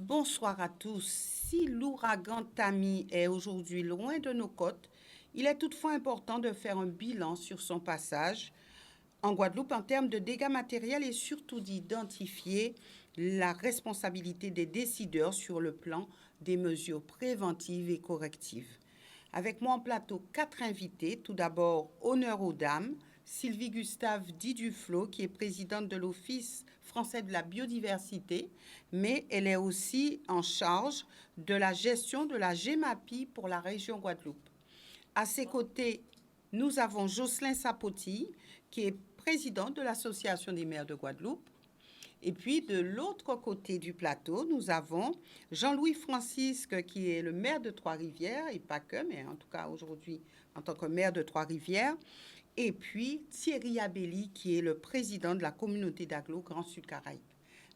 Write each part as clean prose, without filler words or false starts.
Bonsoir à tous. Si l'ouragan Tammy est aujourd'hui loin de nos côtes, il est toutefois important de faire un bilan sur son passage en Guadeloupe en termes de dégâts matériels et surtout d'identifier la responsabilité des décideurs sur le plan des mesures préventives et correctives. Avec moi en plateau, 4 invités. Tout d'abord, honneur aux dames. Sylvie Gustave Diduflo, qui est présidente de l'Office français de la biodiversité, mais elle est aussi en charge de la gestion de la GEMAPI pour la région Guadeloupe. À ses côtés, nous avons Jocelyn Sapoti, qui est président de l'Association des maires de Guadeloupe. Et puis, de l'autre côté du plateau, nous avons Jean-Louis Francisque, qui est le maire de Trois-Rivières, et pas que, mais en tout cas aujourd'hui en tant que maire de Trois-Rivières. Et puis, Thierry Abelli, qui est le président de la communauté d'agglo Grand Sud Caraïbes.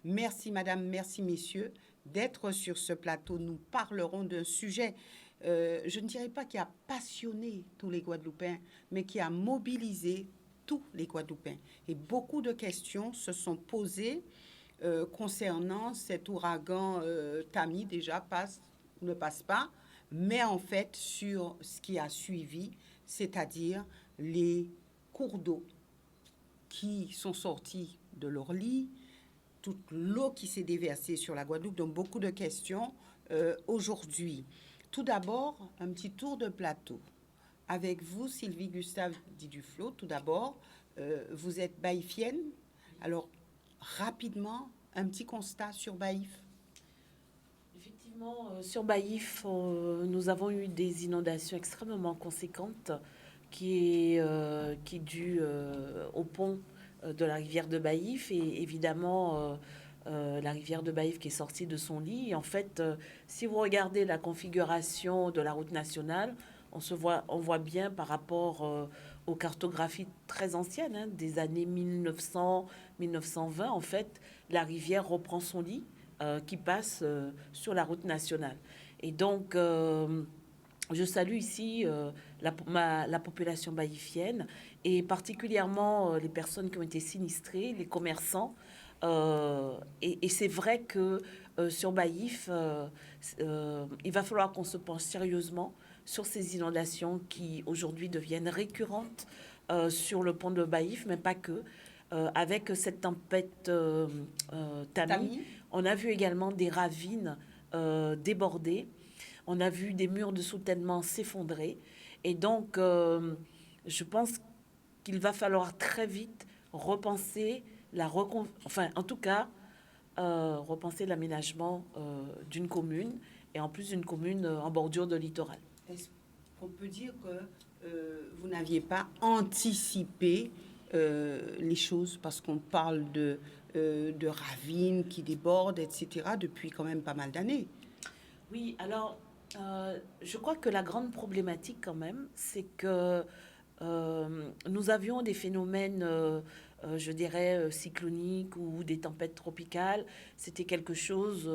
Merci, madame, merci, messieurs, d'être sur ce plateau. Nous parlerons d'un sujet, je ne dirais pas qui a passionné tous les Guadeloupéens, mais qui a mobilisé tous les Guadeloupéens. Et beaucoup de questions se sont posées concernant cet ouragan Tammy, déjà passe ou ne passe pas, mais en fait sur ce qui a suivi, c'est-à-dire les cours d'eau qui sont sortis de leur lit, toute l'eau qui s'est déversée sur la Guadeloupe, donc beaucoup de questions aujourd'hui. Tout d'abord, un petit tour de plateau. Avec vous, Sylvie Gustave Diduflo, tout d'abord, vous êtes baïfienne. Alors, rapidement, un petit constat sur Baïf. Effectivement, sur Baïf, nous avons eu des inondations extrêmement conséquentes qui est due au pont de la rivière de Baïf et évidemment la rivière de Baïf qui est sortie de son lit. Et en fait, si vous regardez la configuration de la route nationale, on voit bien par rapport aux cartographies très anciennes, hein, des années 1900, 1920, en fait, la rivière reprend son lit qui passe sur la route nationale. Et donc, je salue ici la population baïfienne et particulièrement les personnes qui ont été sinistrées, les commerçants. Et c'est vrai que sur Baïf, il va falloir qu'on se penche sérieusement sur ces inondations qui aujourd'hui deviennent récurrentes sur le pont de Baïf, mais pas que. Avec cette tempête Tammy, on a vu également des ravines déborder. On a vu des murs de soutènement s'effondrer. Et donc, je pense qu'il va falloir très vite repenser repenser l'aménagement d'une commune, et en plus d'une commune en bordure de littoral. Est-ce qu'on peut dire que vous n'aviez pas anticipé les choses parce qu'on parle de ravines qui débordent, etc., depuis quand même pas mal d'années? Oui, alors, je crois que la grande problématique quand même, c'est que nous avions des phénomènes, je dirais, cycloniques ou des tempêtes tropicales. C'était quelque chose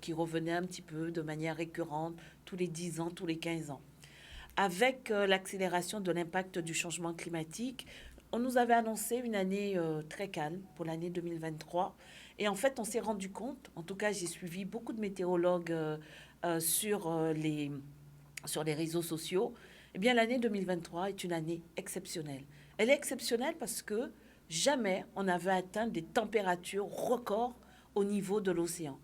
qui revenait un petit peu de manière récurrente, tous les 10 ans, tous les 15 ans. Avec l'accélération de l'impact du changement climatique, on nous avait annoncé une année très calme pour l'année 2023. Et en fait, on s'est rendu compte, en tout cas, j'ai suivi beaucoup de météorologues sur les réseaux sociaux. Eh bien, l'année 2023 est une année exceptionnelle. Elle est exceptionnelle parce que jamais on n'avait atteint des températures records au niveau de l'océan.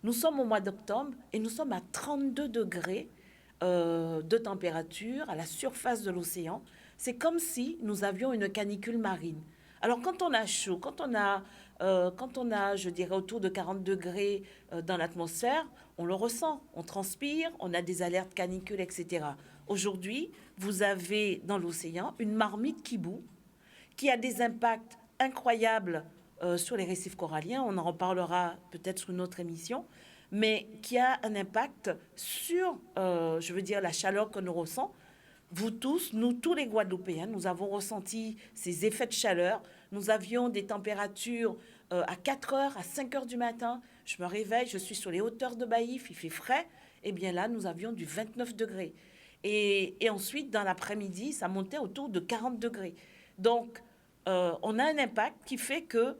Nous sommes au mois d'octobre et nous sommes à 32 degrés de température à la surface de l'océan. C'est comme si nous avions une canicule marine. Alors quand on a chaud, quand on a, je dirais, autour de 40 degrés dans l'atmosphère, on le ressent, on transpire, on a des alertes canicules, etc. Aujourd'hui, vous avez dans l'océan une marmite qui bout, qui a des impacts incroyables sur les récifs coralliens. On en reparlera peut-être sur une autre émission, mais qui a un impact sur, je veux dire, la chaleur que nous ressentons. Vous tous, nous tous les Guadeloupéens, nous avons ressenti ces effets de chaleur. Nous avions des températures à 4 heures, à 5 heures du matin. Je me réveille, je suis sur les hauteurs de Baïf, il fait frais. Et bien là, nous avions du 29 degrés. Et ensuite, dans l'après-midi, ça montait autour de 40 degrés. Donc, on a un impact qui fait que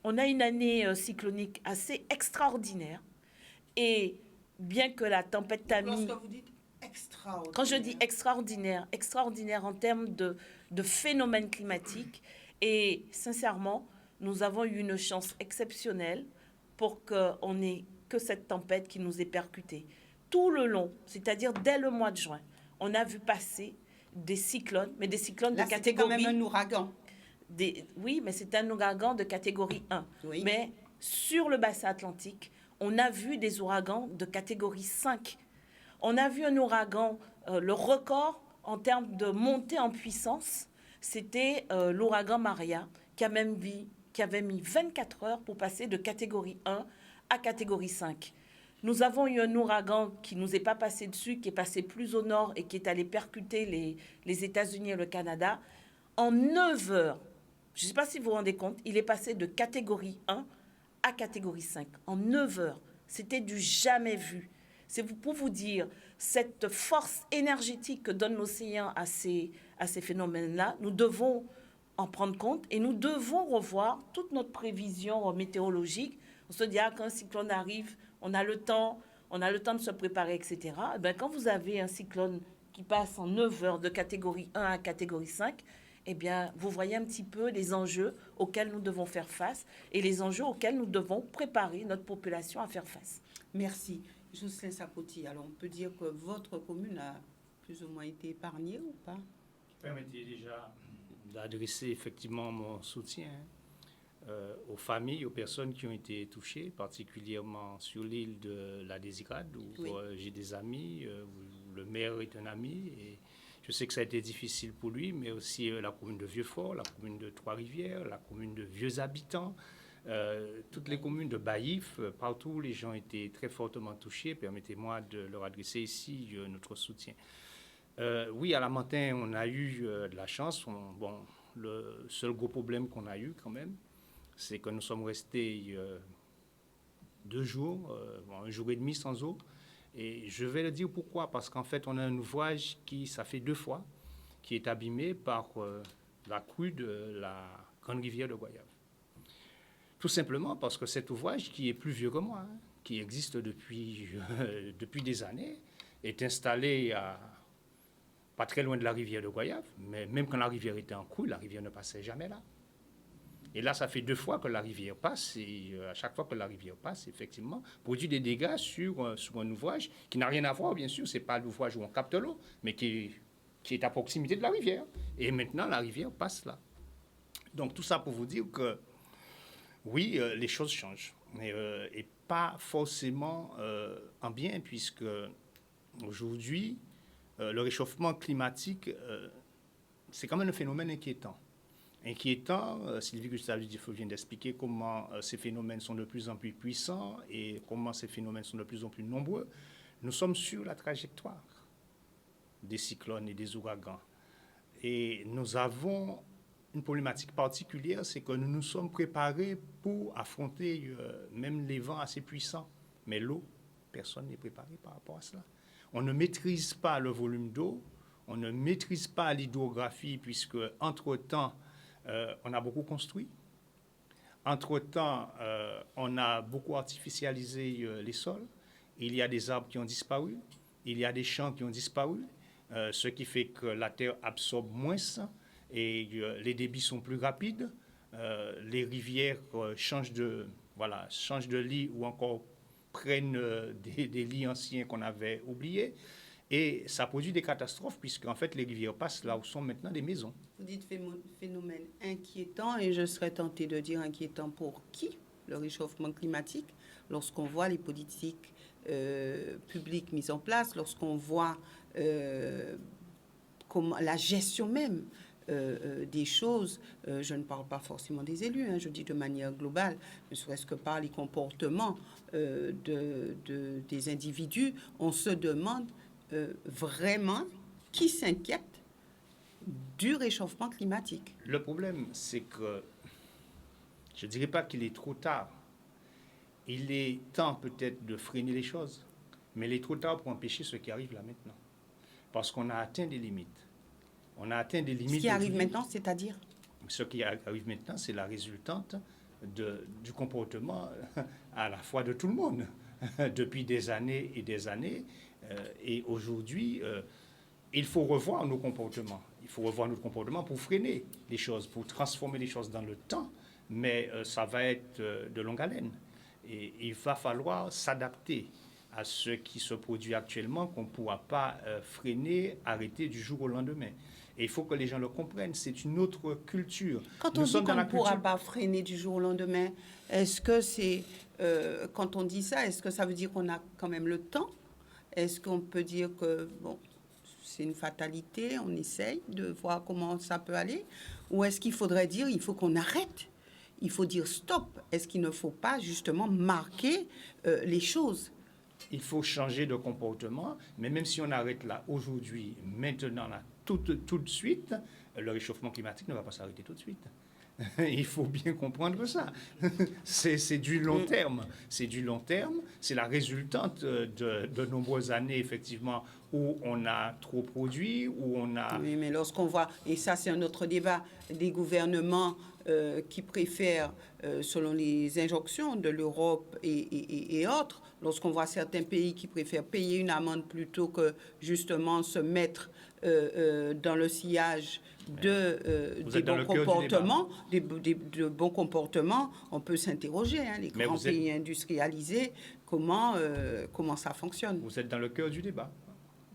on a une année cyclonique assez extraordinaire. Et bien que la tempête Tammy... Lorsque vous dites extraordinaire... Quand je dis extraordinaire, extraordinaire en termes de phénomènes climatiques. Et sincèrement, nous avons eu une chance exceptionnelle pour qu'on n'ait que cette tempête qui nous ait percutés. Tout le long, c'est-à-dire dès le mois de juin, on a vu passer des cyclones, mais des cyclones Là, de catégorie... Là, c'est quand même un ouragan. Oui, mais c'est un ouragan de catégorie 1. Oui. Mais sur le bassin atlantique, on a vu des ouragans de catégorie 5. On a vu un ouragan, le record en termes de montée en puissance, c'était l'ouragan Maria, qui avait mis 24 heures pour passer de catégorie 1 à catégorie 5. Nous avons eu un ouragan qui ne nous est pas passé dessus, qui est passé plus au nord et qui est allé percuter les États-Unis et le Canada. En 9 heures, je ne sais pas si vous vous rendez compte, il est passé de catégorie 1 à catégorie 5. En 9 heures, c'était du jamais vu. C'est pour vous dire, cette force énergétique que donne l'océan à ces phénomènes-là, nous devons en prendre compte et nous devons revoir toute notre prévision météorologique. On se dit, qu'un cyclone arrive, on a le temps de se préparer, etc. Et bien, quand vous avez un cyclone qui passe en 9 heures de catégorie 1 à catégorie 5, eh bien, vous voyez un petit peu les enjeux auxquels nous devons faire face et les enjeux auxquels nous devons préparer notre population à faire face. Merci. Jocelyn Sapoti, alors on peut dire que votre commune a plus ou moins été épargnée ou pas? Permettez déjà d'adresser effectivement mon soutien aux familles, aux personnes qui ont été touchées, particulièrement sur l'île de la Désirade, où oui. J'ai des amis, où le maire est un ami, et je sais que ça a été difficile pour lui, mais aussi la commune de Vieux-Fort, la commune de Trois-Rivières, la commune de Vieux-Habitants, toutes les communes de Baïf, partout, les gens étaient très fortement touchés. Permettez-moi de leur adresser ici notre soutien. Oui, à Lamentin, on a eu de la chance. Le seul gros problème qu'on a eu quand même, c'est que nous sommes restés 2 jours, 1 jour et demi sans eau. Et je vais le dire pourquoi. Parce qu'en fait, on a un ouvrage ça fait 2 fois, qui est abîmé par la crue de la grande rivière de Goyave. Tout simplement parce que cet ouvrage, qui est plus vieux que moi, qui existe depuis des années, est installé pas très loin de la rivière de Goyave, mais même quand la rivière était en crue, la rivière ne passait jamais là. Et là, ça fait 2 fois que la rivière passe, et à chaque fois que la rivière passe, effectivement, produit des dégâts sur un ouvrage qui n'a rien à voir, bien sûr, c'est pas l'ouvrage où on capte l'eau, mais qui est à proximité de la rivière. Et maintenant, la rivière passe là. Donc, tout ça pour vous dire que oui, les choses changent, et pas forcément en bien, puisque aujourd'hui, le réchauffement climatique, c'est quand même un phénomène inquiétant. Sylvie Gustave vient d'expliquer comment ces phénomènes sont de plus en plus puissants et comment ces phénomènes sont de plus en plus nombreux. Nous sommes sur la trajectoire des cyclones et des ouragans. Et nous avons une problématique particulière, c'est que nous nous sommes préparés pour affronter même les vents assez puissants. Mais l'eau, personne n'est préparé par rapport à cela. On ne maîtrise pas le volume d'eau, on ne maîtrise pas l'hydrographie, puisque, entre-temps, on a beaucoup construit. Entre-temps, on a beaucoup artificialisé les sols. Il y a des arbres qui ont disparu, il y a des champs qui ont disparu, ce qui fait que la terre absorbe moins et les débits sont plus rapides. Les rivières changent de lit ou encore prennent des lits anciens qu'on avait oubliés. Et ça produit des catastrophes, puisqu'en fait, les rivières passent là où sont maintenant des maisons. Vous dites phénomène inquiétant, et je serais tentée de dire inquiétant pour qui? Le réchauffement climatique, lorsqu'on voit les politiques publiques mises en place, lorsqu'on voit comment la gestion même des choses, je ne parle pas forcément des élus, je dis de manière globale, ne serait-ce que par les comportements des individus, on se demande vraiment qui s'inquiète du réchauffement climatique. Le problème, c'est que je ne dirais pas qu'il est trop tard. Il est temps peut-être de freiner les choses, mais il est trop tard pour empêcher ce qui arrive là maintenant. Parce qu'on a atteint des limites. On a atteint des limites. Ce qui arrive maintenant, c'est-à-dire? Ce qui arrive maintenant, c'est la résultante du comportement à la fois de tout le monde. depuis des années et des années. Et aujourd'hui, il faut revoir nos comportements. Il faut revoir notre comportement pour freiner les choses, pour transformer les choses dans le temps. Mais ça va être de longue haleine. Et il va falloir s'adapter à ce qui se produit actuellement, qu'on ne pourra pas freiner, arrêter du jour au lendemain. Et il faut que les gens le comprennent. C'est une autre culture. Quand on dit qu'on ne pourra pas freiner du jour au lendemain, est-ce que c'est, quand on dit ça, est-ce que ça veut dire qu'on a quand même le temps? Est-ce qu'on peut dire que, bon, c'est une fatalité, on essaye de voir comment ça peut aller? Ou est-ce qu'il faudrait dire, il faut qu'on arrête? Il faut dire stop. Est-ce qu'il ne faut pas justement marquer les choses? Il faut changer de comportement, mais même si on arrête là aujourd'hui, maintenant, là, tout de suite, le réchauffement climatique ne va pas s'arrêter tout de suite. Il faut bien comprendre ça. C'est du long terme. C'est du long terme. C'est la résultante de nombreuses années, effectivement, où on a trop produit, où on a... Oui, mais lorsqu'on voit, et ça c'est un autre débat, des gouvernements qui préfèrent, selon les injonctions de l'Europe et autres, lorsqu'on voit certains pays qui préfèrent payer une amende plutôt que justement se mettre dans le sillage des bons comportements, de bons comportements, on peut s'interroger, hein, les grands pays industrialisés, comment ça fonctionne. Vous êtes dans le cœur du débat.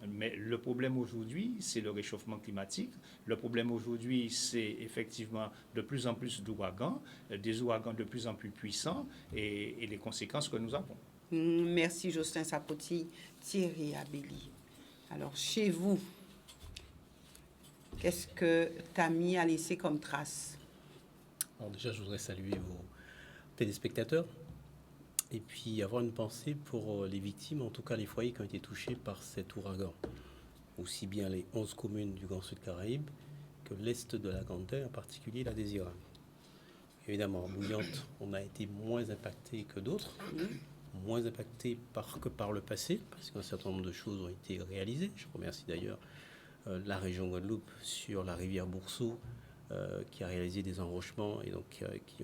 Mais le problème aujourd'hui, c'est le réchauffement climatique. Le problème aujourd'hui, c'est effectivement de plus en plus d'ouragans, des ouragans de plus en plus puissants et les conséquences que nous avons. Merci Jocelyn Sapoti, Thierry Abelli. Alors, chez vous, qu'est-ce que Tami a laissé comme trace? Alors déjà, je voudrais saluer vos téléspectateurs et puis avoir une pensée pour les victimes, en tout cas les foyers qui ont été touchés par cet ouragan. Aussi bien les 11 communes du Grand Sud Caraïbe que l'Est de la Grande-Terre, en particulier la Désirade. Évidemment, en Bouillante, on a été moins impacté que d'autres, moins impacté que par le passé, parce qu'un certain nombre de choses ont été réalisées. Je remercie d'ailleurs la région Guadeloupe sur la rivière Bourseau, qui a réalisé des enrochements et donc qui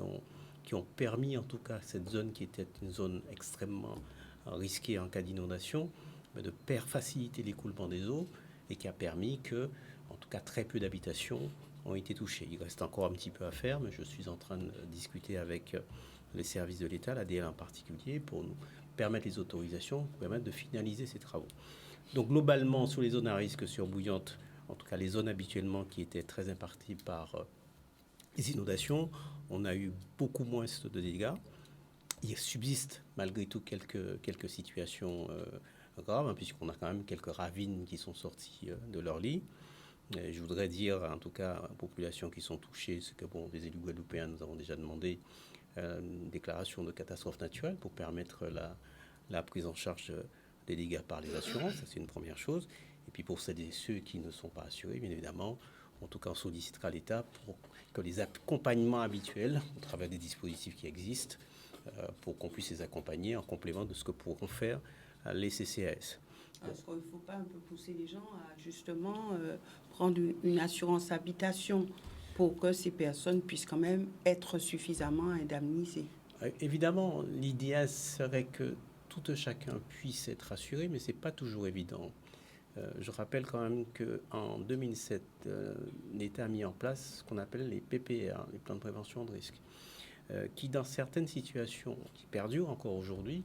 ont permis, en tout cas, cette zone qui était une zone extrêmement risquée en cas d'inondation, de faciliter l'écoulement des eaux et qui a permis que, en tout cas, très peu d'habitations ont été touchées. Il reste encore un petit peu à faire, mais je suis en train de discuter avec les services de l'État, l'ADL en particulier, pour nous permettre les autorisations, pour permettre de finaliser ces travaux. Donc, globalement, sur les zones à risque sur Bouillante, en tout cas les zones habituellement qui étaient très impactées par les inondations, on a eu beaucoup moins de dégâts. Il subsiste malgré tout quelques situations graves, hein, puisqu'on a quand même quelques ravines qui sont sorties de leur lit. Et je voudrais dire, en tout cas, aux populations qui sont touchées, ce que des élus guadeloupéens, nous avons déjà demandé une déclaration de catastrophe naturelle pour permettre la prise en charge des dégâts par les assurances. Ça, c'est une première chose. Et puis pour celles et ceux qui ne sont pas assurés, bien évidemment, en tout cas, on sollicitera l'État pour que les accompagnements habituels, au travers des dispositifs qui existent, pour qu'on puisse les accompagner en complément de ce que pourront faire les CCAS. Est-ce qu'il ne faut pas un peu pousser les gens à justement prendre une assurance habitation pour que ces personnes puissent quand même être suffisamment indemnisées? Évidemment, l'idéal serait que tout chacun puisse être assuré, mais ce n'est pas toujours évident. Je rappelle quand même qu'en 2007, l'État a mis en place ce qu'on appelle les PPR, les plans de prévention de risque, qui dans certaines situations, qui perdurent encore aujourd'hui,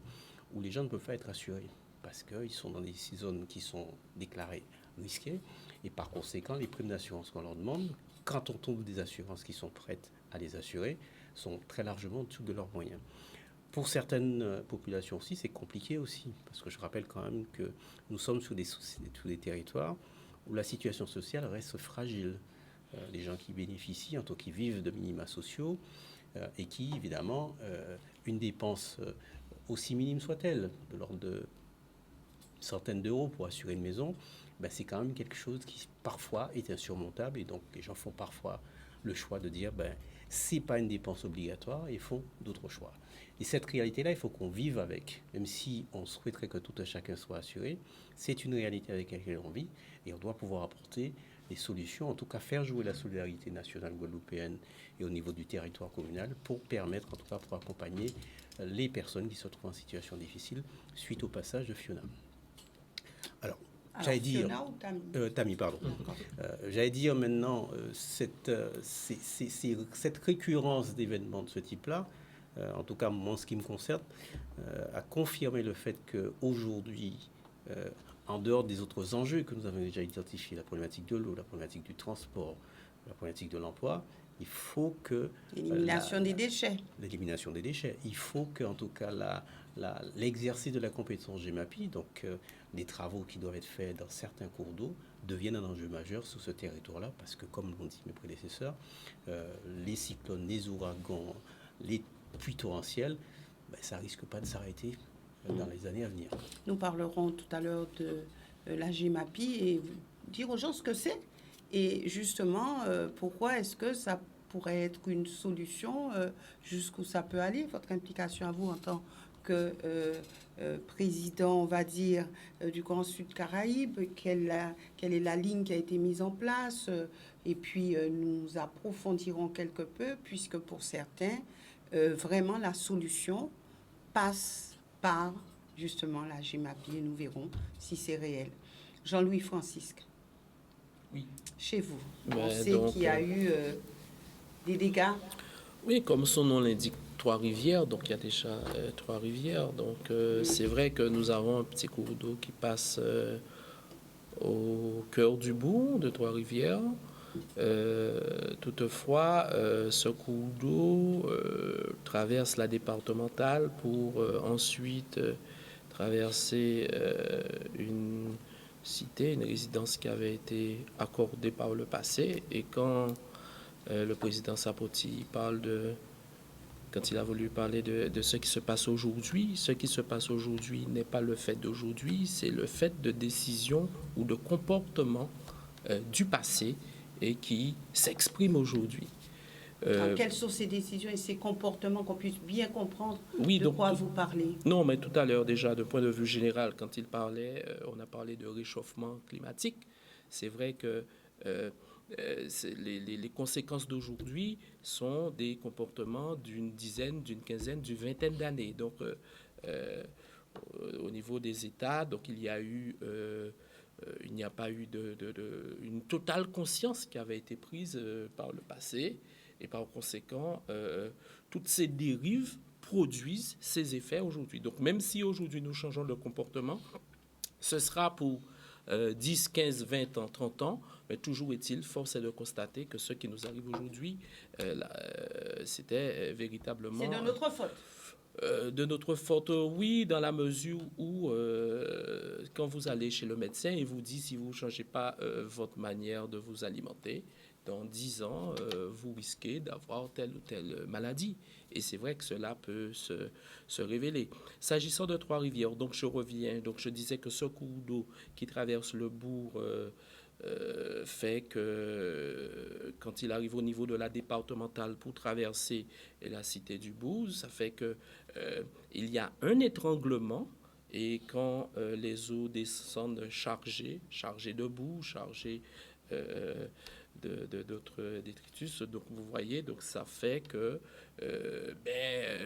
où les gens ne peuvent pas être assurés, parce qu'ils sont dans des zones qui sont déclarées risquées, et par conséquent, les primes d'assurance qu'on leur demande, quand on trouve des assurances qui sont prêtes à les assurer, sont très largement en dessous de leurs moyens. Pour certaines populations aussi, c'est compliqué aussi, parce que je rappelle quand même que nous sommes sur des territoires où la situation sociale reste fragile. Les gens qui bénéficient, en tout cas qui vivent de minima sociaux, et qui, évidemment, une dépense aussi minime soit-elle, de l'ordre de centaines d'euros pour assurer une maison, c'est quand même quelque chose qui parfois est insurmontable, et donc les gens font parfois le choix de dire c'est pas une dépense obligatoire, et font d'autres choix. Et cette réalité-là, il faut qu'on vive avec, même si on souhaiterait que tout un chacun soit assuré. C'est une réalité avec laquelle on vit, et on doit pouvoir apporter des solutions, en tout cas faire jouer la solidarité nationale guadeloupéenne et au niveau du territoire communal pour permettre, en tout cas pour accompagner les personnes qui se trouvent en situation difficile suite au passage de Fiona. Alors, j'allais dire... Fiona ou Tami? Tami, pardon. J'allais dire maintenant, cette récurrence d'événements de ce type-là, en tout cas, en ce qui me concerne, a confirmé le fait qu'aujourd'hui, en dehors des autres enjeux que nous avons déjà identifiés, la problématique de l'eau, la problématique du transport, la problématique de l'emploi, il faut que... L'élimination des déchets. L'élimination des déchets. Il faut que, en tout cas, l'exercice de la compétence GEMAPI, donc les travaux qui doivent être faits dans certains cours d'eau, deviennent un enjeu majeur sur ce territoire-là, parce que, comme l'ont dit mes prédécesseurs, les cyclones, les ouragans, les pluies torrentielles, ça risque pas de s'arrêter dans les années à venir. Nous parlerons tout à l'heure de la GEMAPI et dire aux gens ce que c'est et justement pourquoi est-ce que ça pourrait être une solution, jusqu'où ça peut aller, votre implication à vous en tant que président, on va dire, du Grand Sud Caraïbe, quelle est la ligne qui a été mise en place, et puis nous approfondirons quelque peu, puisque pour certains, vraiment la solution passe par justement la GEMAPI et nous verrons si c'est réel. Jean-Louis Francisque. Oui. Chez vous, Mais on sait donc, qu'il y a eu des dégâts. Oui, comme son nom l'indique, Trois-Rivières, donc il y a déjà Trois-Rivières. Donc c'est vrai que nous avons un petit cours d'eau qui passe au cœur du bourg de Trois-Rivières. Toutefois, ce cours d'eau traverse la départementale pour ensuite traverser une cité, une résidence qui avait été accordée par le passé. Et quand le président Sapoti parle quand il a voulu parler de ce qui se passe aujourd'hui, ce qui se passe aujourd'hui n'est pas le fait d'aujourd'hui, c'est le fait de décisions ou de comportements du passé et qui s'expriment aujourd'hui. Quelles sont ces décisions et ces comportements qu'on puisse bien comprendre oui, de quoi vous parlez? Non, mais tout à l'heure déjà, d'un point de vue général, quand il parlait, on a parlé de réchauffement climatique. C'est vrai que les conséquences d'aujourd'hui sont des comportements d'une dizaine, d'une quinzaine, d'une vingtaine d'années. Donc, au niveau des États, donc il n'y a pas eu une totale conscience qui avait été prise par le passé. Et par conséquent, toutes ces dérives produisent ces effets aujourd'hui. Donc, même si aujourd'hui nous changeons de comportement, ce sera pour 10, 15, 20 ans, 30 ans, mais toujours est-il, force est de constater que ce qui nous arrive aujourd'hui, c'était véritablement... C'est de notre faute. De notre faute, oui, dans la mesure où, quand vous allez chez le médecin, il vous dit si vous ne changez pas votre manière de vous alimenter, dans 10 ans, vous risquez d'avoir telle ou telle maladie. Et c'est vrai que cela peut se révéler. S'agissant de Trois-Rivières, donc je reviens, donc je disais que ce cours d'eau qui traverse le bourg fait que quand il arrive au niveau de la départementale pour traverser la cité du bourg, ça fait que il y a un étranglement. Et quand les eaux descendent chargées de boue, chargées d'autres détritus, donc vous voyez, donc ça fait que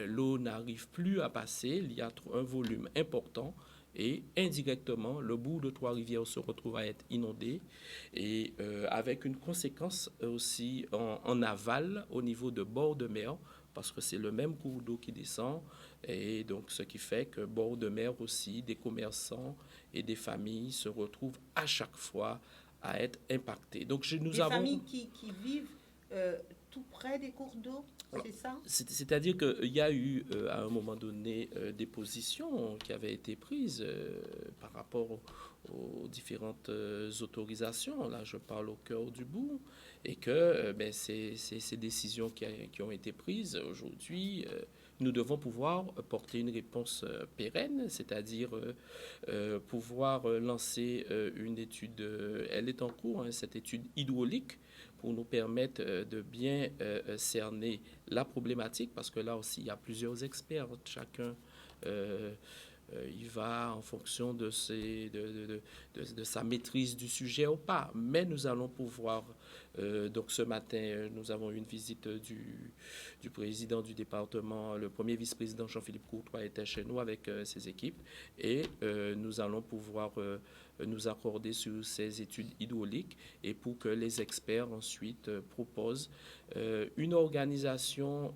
l'eau n'arrive plus à passer, il y a un volume important et indirectement le bourg de Trois-Rivières se retrouve à être inondé et avec une conséquence aussi en aval au niveau de bord de mer, parce que c'est le même cours d'eau qui descend, et donc ce qui fait que bord de mer aussi, des commerçants et des familles se retrouvent à chaque fois à être impactés. Donc Des familles qui vivent tout près des cours d'eau, c'est ça? C'est-à-dire qu'il y a eu à un moment donné des positions qui avaient été prises par rapport aux différentes autorisations. Là, je parle au cœur du bourg. Et que ces décisions qui ont été prises aujourd'hui, nous devons pouvoir porter une réponse pérenne, c'est-à-dire pouvoir lancer une étude, elle est en cours, cette étude hydraulique, pour nous permettre de bien cerner la problématique, parce que là aussi, il y a plusieurs experts, chacun il va en fonction de sa maîtrise du sujet ou pas. Mais nous allons pouvoir, donc ce matin, nous avons eu une visite du président du département, le premier vice-président Jean-Philippe Courtois était chez nous avec ses équipes et nous allons pouvoir nous accorder sur ces études hydrauliques et pour que les experts ensuite proposent une organisation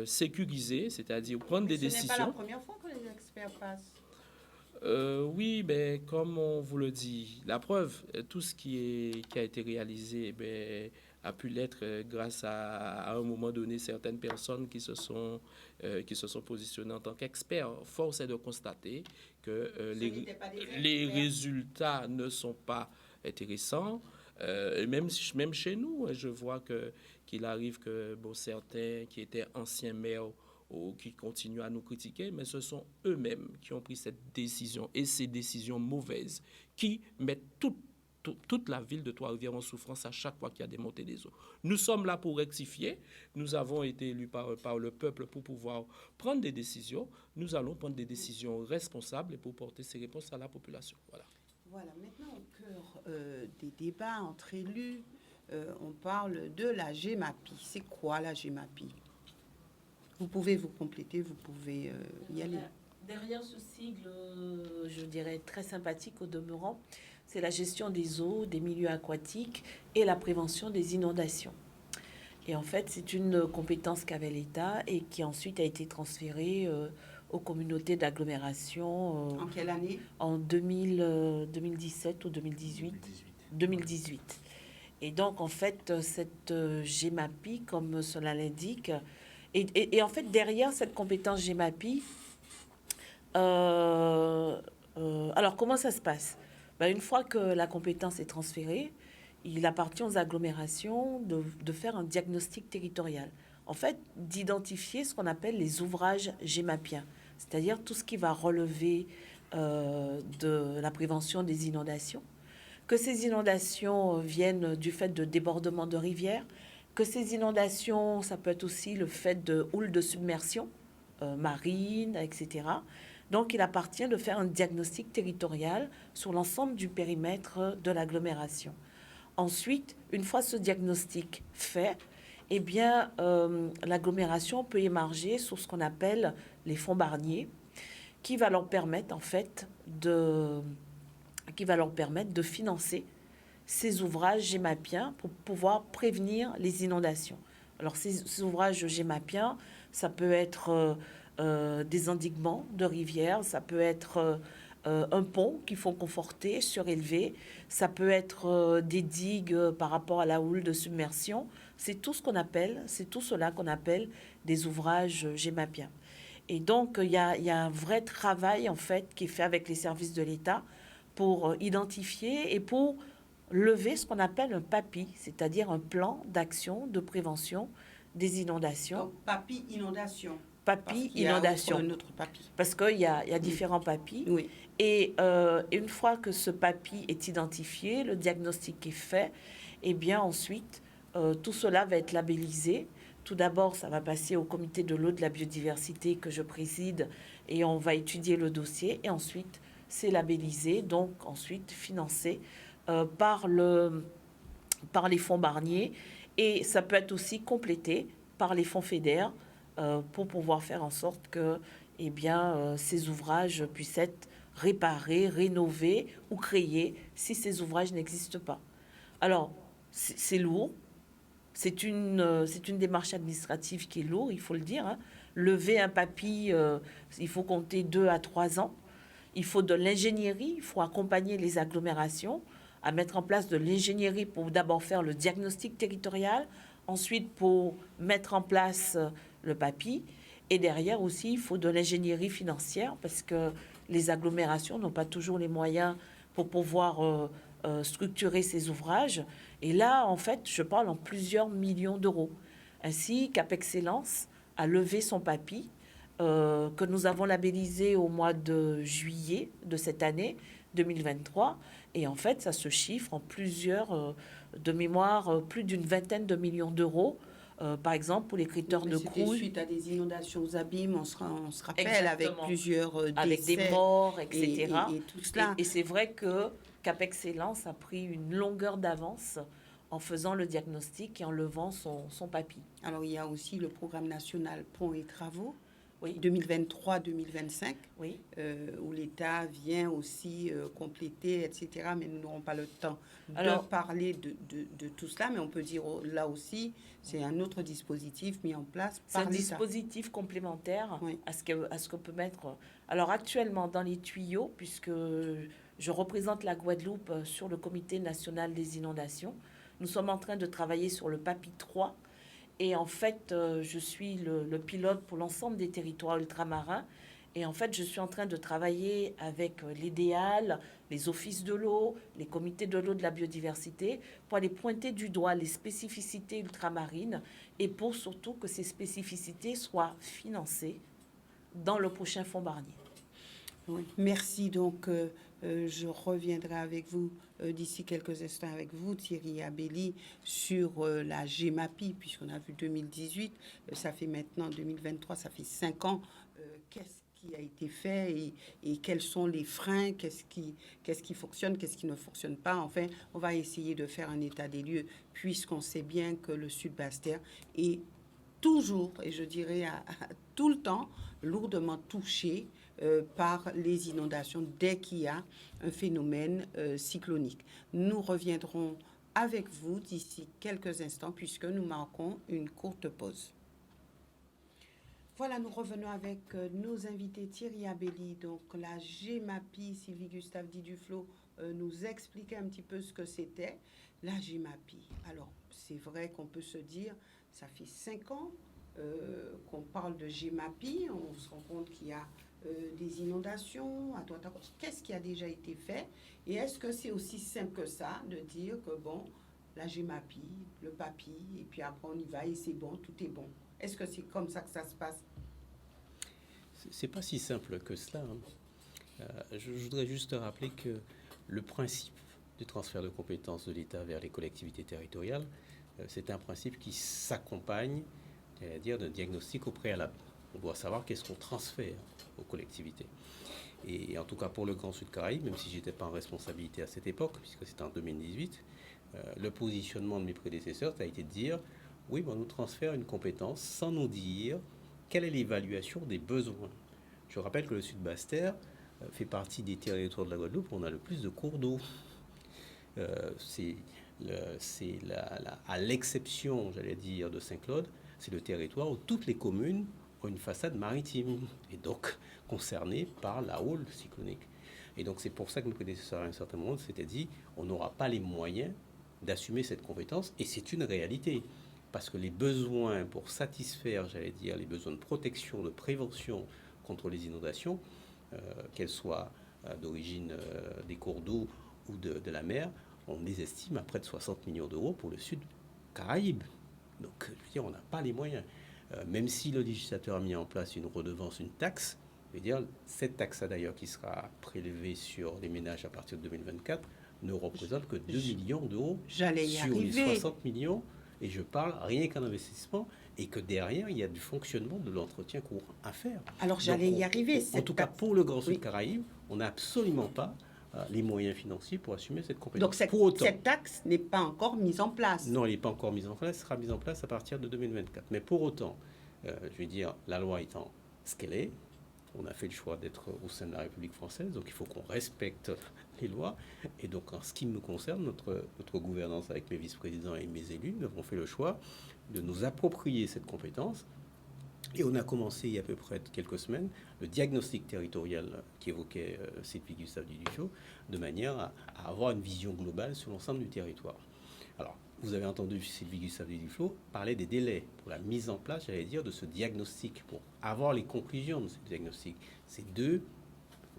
sécurisée, c'est-à-dire prendre des décisions. Ce n'est pas la première fois que les experts passent. Oui, ben, comme on vous le dit, la preuve, tout ce qui a été réalisé a pu l'être grâce à un moment donné certaines personnes qui se sont positionnées en tant qu'experts. Force est de constater que les résultats ne sont pas intéressants. Même chez nous, je vois qu'il arrive que certains qui étaient anciens maires ou qui continuent à nous critiquer, mais ce sont eux-mêmes qui ont pris cette décision et ces décisions mauvaises qui mettent toute la ville de Trois-Rivières en souffrance à chaque fois qu'il y a des montées des eaux. Nous sommes là pour rectifier. Nous avons été élus par le peuple pour pouvoir prendre des décisions. Nous allons prendre des décisions responsables et pour porter ces réponses à la population. Voilà, maintenant au cœur des débats entre élus, on parle de la GEMAPI. C'est quoi la GEMAPI? Vous pouvez vous compléter, vous pouvez y aller. Derrière ce sigle, je dirais très sympathique au demeurant, c'est la gestion des eaux, des milieux aquatiques et la prévention des inondations. Et en fait, c'est une compétence qu'avait l'État et qui ensuite a été transférée aux communautés d'agglomération. En quelle année? En 2017 ou 2018. 2018. Et donc, en fait, cette GEMAPI, comme cela l'indique, et en fait, derrière cette compétence GEMAPI, alors comment ça se passe? Une fois que la compétence est transférée, il appartient aux agglomérations de faire un diagnostic territorial. En fait, d'identifier ce qu'on appelle les ouvrages GEMAPiens, c'est-à-dire tout ce qui va relever de la prévention des inondations, que ces inondations viennent du fait de débordements de rivières, que ces inondations, ça peut être aussi le fait de houles de submersion marine, etc. Donc, il appartient de faire un diagnostic territorial sur l'ensemble du périmètre de l'agglomération. Ensuite, une fois ce diagnostic fait, eh bien, l'agglomération peut émarger sur ce qu'on appelle les fonds Barnier, qui va leur permettre, en fait, de financer ces ouvrages GEMAPiens pour pouvoir prévenir les inondations. Alors, ces ouvrages GEMAPiens, ça peut être des endiguements de rivières, ça peut être un pont qu'il faut conforter, surélever, ça peut être des digues par rapport à la houle de submersion. C'est tout cela qu'on appelle des ouvrages GEMAPiens. Et donc, il y a un vrai travail, en fait, qui est fait avec les services de l'État pour identifier et pour lever ce qu'on appelle un PAPI, c'est-à-dire un plan d'action de prévention des inondations. Donc, PAPI inondation. PAPI inondation. Parce qu'il y a différents PAPI. Oui. Et une fois que ce PAPI est identifié, le diagnostic est fait, et bien ensuite, tout cela va être labellisé. Tout d'abord, ça va passer au comité de l'eau de la biodiversité que je préside et on va étudier le dossier. Et ensuite, c'est labellisé, donc ensuite financé par les fonds Barnier. Et ça peut être aussi complété par les fonds FEDER pour pouvoir faire en sorte que ces ouvrages puissent être réparés, rénovés ou créés si ces ouvrages n'existent pas. Alors, c'est lourd. C'est une démarche administrative qui est lourde, il faut le dire. Lever un PAPI, il faut compter 2 à 3 ans. Il faut de l'ingénierie, il faut accompagner les agglomérations à mettre en place de l'ingénierie pour d'abord faire le diagnostic territorial, ensuite pour mettre en place le PAPI. Et derrière aussi, il faut de l'ingénierie financière parce que les agglomérations n'ont pas toujours les moyens pour pouvoir structurer ces ouvrages. Et là, en fait, je parle en plusieurs millions d'euros. Ainsi, Cap Excellence a levé son PAPI que nous avons labellisé au mois de juillet de cette année 2023. Et en fait, ça se chiffre en de mémoire, plus d'une vingtaine de millions d'euros Par exemple, pour les critères de C'était crouille, suite à des inondations aux abîmes, on se rappelle, avec Exactement. plusieurs avec des décès morts, etc. et tout cela. Et c'est vrai que Cap Excellence a pris une longueur d'avance en faisant le diagnostic et en levant son papy. Alors, il y a aussi le programme national Ponts et Travaux, Oui, 2023-2025, oui. où l'État vient aussi compléter, etc. Mais nous n'aurons pas le temps Alors- de parler de tout cela, mais on peut dire là aussi, c'est un autre dispositif mis en place C'est un par l'État. dispositif complémentaire Oui. à ce qu'on peut mettre. Alors actuellement, dans les tuyaux, puisque je représente la Guadeloupe sur le Comité national des inondations, nous sommes en train de travailler sur le PAPI 3. Et en fait, je suis le pilote pour l'ensemble des territoires ultramarins. Et en fait, je suis en train de travailler avec l'IDEAL, les offices de l'eau, les comités de l'eau de la biodiversité, pour aller pointer du doigt les spécificités ultramarines et pour surtout que ces spécificités soient financées dans le prochain fonds Barnier. Oui. Merci. Donc, je reviendrai avec vous d'ici quelques instants avec vous, Thierry Abelli, sur la GEMAPI, puisqu'on a vu 2018, ça fait maintenant 2023, ça fait 5 ans. Qu'est-ce qui a été fait et quels sont les freins, qu'est-ce qui fonctionne, qu'est-ce qui ne fonctionne pas. Enfin, on va essayer de faire un état des lieux, puisqu'on sait bien que le Sud Basse-Terre est toujours, et je dirais à tout le temps, lourdement touché par les inondations dès qu'il y a un phénomène cyclonique. Nous reviendrons avec vous d'ici quelques instants puisque nous marquons une courte pause. Voilà, nous revenons avec nos invités Thierry Abelli, donc la GEMAPI, Sylvie Gustave Diduflo nous expliquait un petit peu ce que c'était. La GEMAPI, alors c'est vrai qu'on peut se dire, ça fait 5 ans qu'on parle de GEMAPI, on se rend compte qu'il y a des inondations à droite à gauche. Qu'est-ce qui a déjà été fait? Et est-ce que c'est aussi simple que ça de dire que bon, la GEMAPI, le PAPI, et puis après on y va et c'est bon, tout est bon? Est-ce que c'est comme ça que ça se passe? C'est pas si simple que cela. Je voudrais juste rappeler que le principe du transfert de compétences de l'État vers les collectivités territoriales, c'est un principe qui s'accompagne, c'est-à-dire d'un diagnostic au préalable. On doit savoir qu'est-ce qu'on transfère aux collectivités. Et en tout cas pour le Grand Sud Caraïbes, même si je n'étais pas en responsabilité à cette époque, puisque c'était en 2018, le positionnement de mes prédécesseurs, ça a été de dire, oui, on nous transfère une compétence sans nous dire quelle est l'évaluation des besoins. Je rappelle que le Sud Basse-Terre fait partie des territoires de la Guadeloupe où on a le plus de cours d'eau. À l'exception, j'allais dire, de Saint-Claude, c'est le territoire où toutes les communes ont une façade maritime et donc concernées par la houle cyclonique. Et donc c'est pour ça que mes prédécesseurs à un certain moment s'étaient dit on n'aura pas les moyens d'assumer cette compétence et c'est une réalité. Parce que les besoins pour satisfaire, j'allais dire, les besoins de protection, de prévention contre les inondations, qu'elles soient d'origine des cours d'eau ou de la mer, on les estime à près de 60 millions d'euros pour le Sud Caraïbes. Donc, je veux dire, on n'a pas les moyens. Même si le législateur a mis en place une redevance, une taxe, je veux dire, cette taxe-là d'ailleurs qui sera prélevée sur les ménages à partir de 2024 ne représente que 2 millions d'euros sur les 60 millions. Et je parle rien qu'un investissement et que derrière, il y a du fonctionnement de l'entretien courant à faire. Alors, j'allais y arriver. En tout cas, pour le Grand Sud Caraïbes, on n'a absolument pas les moyens financiers pour assumer cette compétence. Donc, cette taxe n'est pas encore mise en place. Non, elle n'est pas encore mise en place. Elle sera mise en place à partir de 2024. Mais pour autant, je veux dire, la loi étant ce qu'elle est, on a fait le choix d'être au sein de la République française, donc il faut qu'on respecte les lois. Et donc, en ce qui me concerne, notre gouvernance avec mes vice-présidents et mes élus, nous avons fait le choix de nous approprier cette compétence. Et on a commencé il y a à peu près quelques semaines le diagnostic territorial qu'évoquait Sylvie Gustave Diduflo, de manière à avoir une vision globale sur l'ensemble du territoire. Alors, vous avez entendu Sylvie Gustave Diduflo parler des délais pour la mise en place, j'allais dire, de ce diagnostic, pour avoir les conclusions de ce diagnostic. C'est dans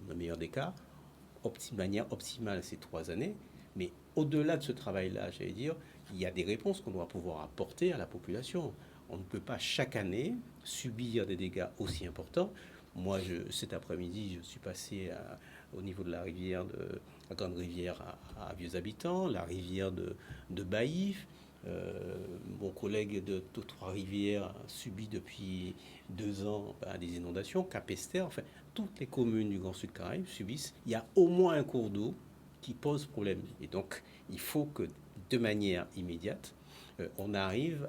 le meilleur des cas, de manière optimale, c'est 3 années. Mais au-delà de ce travail-là, j'allais dire, il y a des réponses qu'on doit pouvoir apporter à la population. On ne peut pas chaque année subir des dégâts aussi importants. Moi, cet après-midi, je suis passé au niveau de la rivière, la grande rivière à Vieux Habitants, la rivière de Baïf. Mon collègue de Trois-Rivières subit depuis 2 ans des inondations, Capesterre, enfin, toutes les communes du Grand Sud Caraïbe subissent. Il y a au moins un cours d'eau qui pose problème. Et donc, il faut que, de manière immédiate, on arrive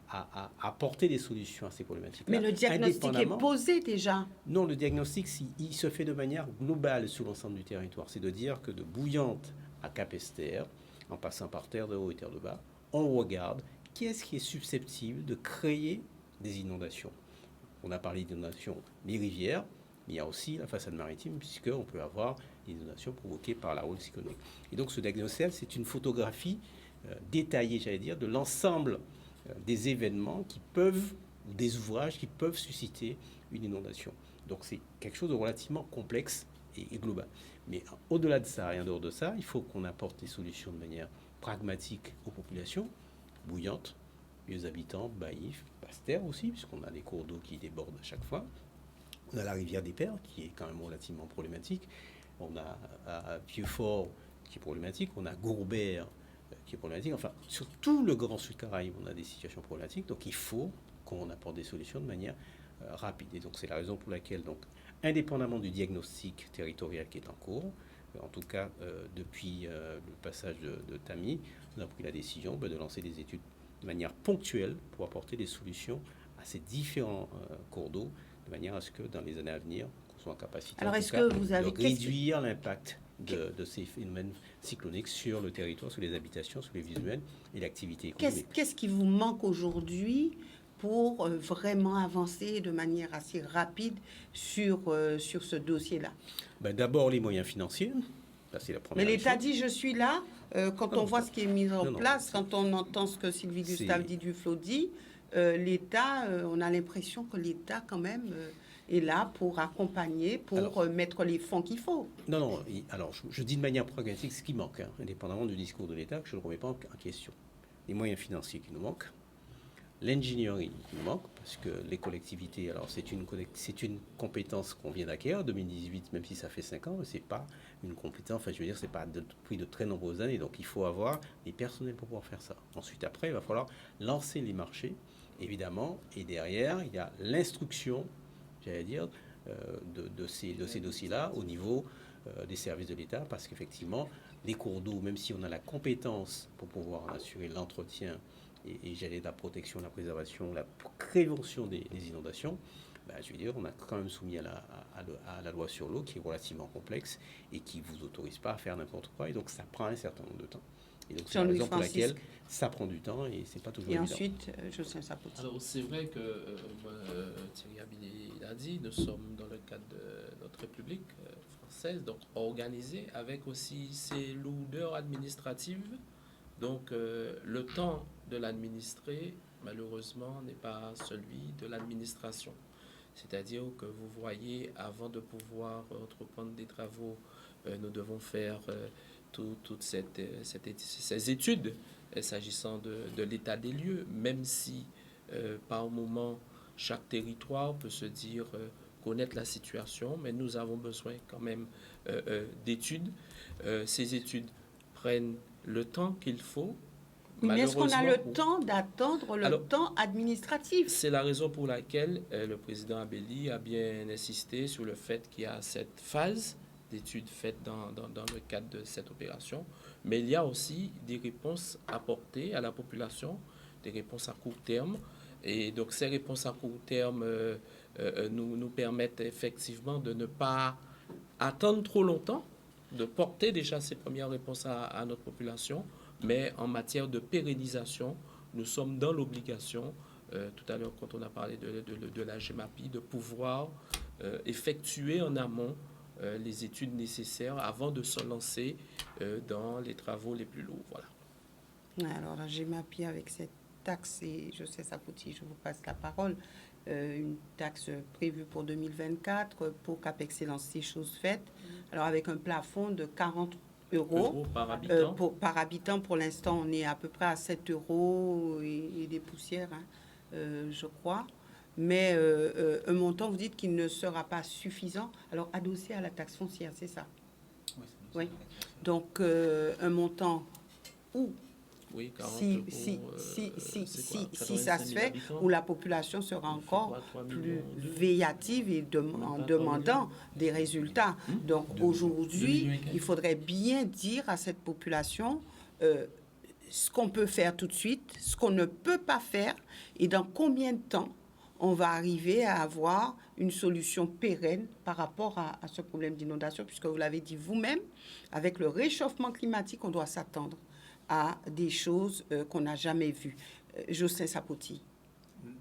à apporter des solutions à ces problématiques. Mais le diagnostic est posé déjà. Non, le diagnostic, il se fait de manière globale sur l'ensemble du territoire. C'est de dire que de Bouillante à Capesterre, en passant par Terre de Haut et Terre de Bas, on regarde qu'est-ce qui est susceptible de créer des inondations. On a parlé d'inondations des rivières, mais il y a aussi la façade maritime, puisqu'on peut avoir des inondations provoquées par la houle cyclonique. Et donc ce diagnostic, c'est une photographie détaillée, j'allais dire, de l'ensemble des événements qui peuvent, ou des ouvrages qui peuvent susciter une inondation. Donc c'est quelque chose de relativement complexe et global. Mais au-delà de ça et en dehors de ça, il faut qu'on apporte des solutions de manière pragmatique aux populations, Bouillante, vieux habitants, Baïf, Basse-Terre aussi, puisqu'on a des cours d'eau qui débordent à chaque fois. On a la rivière des Pères, qui est quand même relativement problématique. On a Vieux-Fort, qui est problématique. On a Gourbert, qui est problématique. Enfin, sur tout le Grand Sud Caraïbe, on a des situations problématiques. Donc, il faut qu'on apporte des solutions de manière rapide. Et donc, c'est la raison pour laquelle, donc, indépendamment du diagnostic territorial qui est en cours, en tout cas, depuis le passage de Tami, on a pris la décision de lancer des études de manière ponctuelle pour apporter des solutions à ces différents cours d'eau, de manière à ce que dans les années à venir, qu'on soit en capacité de réduire l'impact de ces phénomènes cycloniques sur le territoire, sur les habitations, sur les visuels et l'activité économique. Qu'est-ce qui vous manque aujourd'hui pour vraiment avancer de manière assez rapide sur ce dossier-là? D'abord, les moyens financiers. Ça, c'est la première. Mais l'État dit « je suis là ». Quand on voit ce qui est mis en place, quand on entend ce que Sylvie Gustave Duflot dit, l'État, on a l'impression que l'État, quand même, est là pour accompagner, pour mettre les fonds qu'il faut. Non. Alors, je dis de manière pragmatique ce qui manque, indépendamment du discours de l'État, que je ne remets pas en question. Les moyens financiers qui nous manquent, l'ingénierie qui nous manque, parce que les collectivités, alors c'est une compétence qu'on vient d'acquérir, 2018, même si ça fait 5 ans, c'est pas une compétence, enfin je veux dire, c'est pas depuis de très nombreuses années, donc il faut avoir les personnels pour pouvoir faire ça. Ensuite, après, il va falloir lancer les marchés, évidemment, et derrière, il y a l'instruction, j'allais dire, de ces dossiers-là au niveau des services de l'État, parce qu'effectivement, les cours d'eau, même si on a la compétence pour pouvoir assurer l'entretien et j'allais la protection, la préservation, la prévention des inondations, je veux dire, on a quand même soumis à la loi sur l'eau qui est relativement complexe et qui ne vous autorise pas à faire n'importe quoi. Et donc, ça prend un certain nombre de temps. Et donc, c'est la raison pour laquelle ça prend du temps et c'est pas toujours évident. Et ensuite, Jocelyn Sapoti. Alors, c'est vrai que Thierry Abili l'a dit, nous sommes dans le cadre de notre République française, donc organisée avec aussi ses lourdeurs administratives. Donc, le temps de l'administrer, malheureusement, n'est pas celui de l'administration. C'est-à-dire que vous voyez, avant de pouvoir entreprendre des travaux, nous devons faire toutes ces études s'agissant de l'état des lieux, même si par moment, chaque territoire peut se dire connaître la situation, mais nous avons besoin quand même d'études. Ces études prennent le temps qu'il faut. Mais est-ce qu'on a le temps d'attendre le temps administratif? C'est la raison pour laquelle le président Abeli a bien insisté sur le fait qu'il y a cette phase d'études faites dans le cadre de cette opération. Mais il y a aussi des réponses apportées à la population, des réponses à court terme. Et donc ces réponses à court terme nous permettent effectivement de ne pas attendre trop longtemps, de porter déjà ces premières réponses à notre population. Mais en matière de pérennisation, nous sommes dans l'obligation, tout à l'heure quand on a parlé de la GEMAPI, de pouvoir effectuer en amont les études nécessaires avant de se lancer dans les travaux les plus lourds. Voilà. Alors la GEMAPI avec cette taxe, et je sais Sapoti, je vous passe la parole, une taxe prévue pour 2024 pour Cap Excellence, c'est chose faite. Alors avec un plafond de 40 euros par habitant. Pour l'instant, on est à peu près à 7 euros et des poussières, je crois. Mais un montant, vous dites qu'il ne sera pas suffisant. Alors, adossé à la taxe foncière, c'est ça? Oui. Donc, un montant où Oui, 40 si, pour, si, si, si, c'est si, quoi, si ça 85 se 000 fait, habitants. où la population sera Il fait encore quoi, 3 plus millions de- véative et en pas 3 demandant des résultats. Donc 2 millions. 2 aujourd'hui, millions et quelques. il faudrait bien dire à cette population ce qu'on peut faire tout de suite, ce qu'on ne peut pas faire et dans combien de temps on va arriver à avoir une solution pérenne par rapport à ce problème d'inondation, puisque vous l'avez dit vous-même, avec le réchauffement climatique, on doit s'attendre à des choses qu'on n'a jamais vues. Jocelyn Sapoti.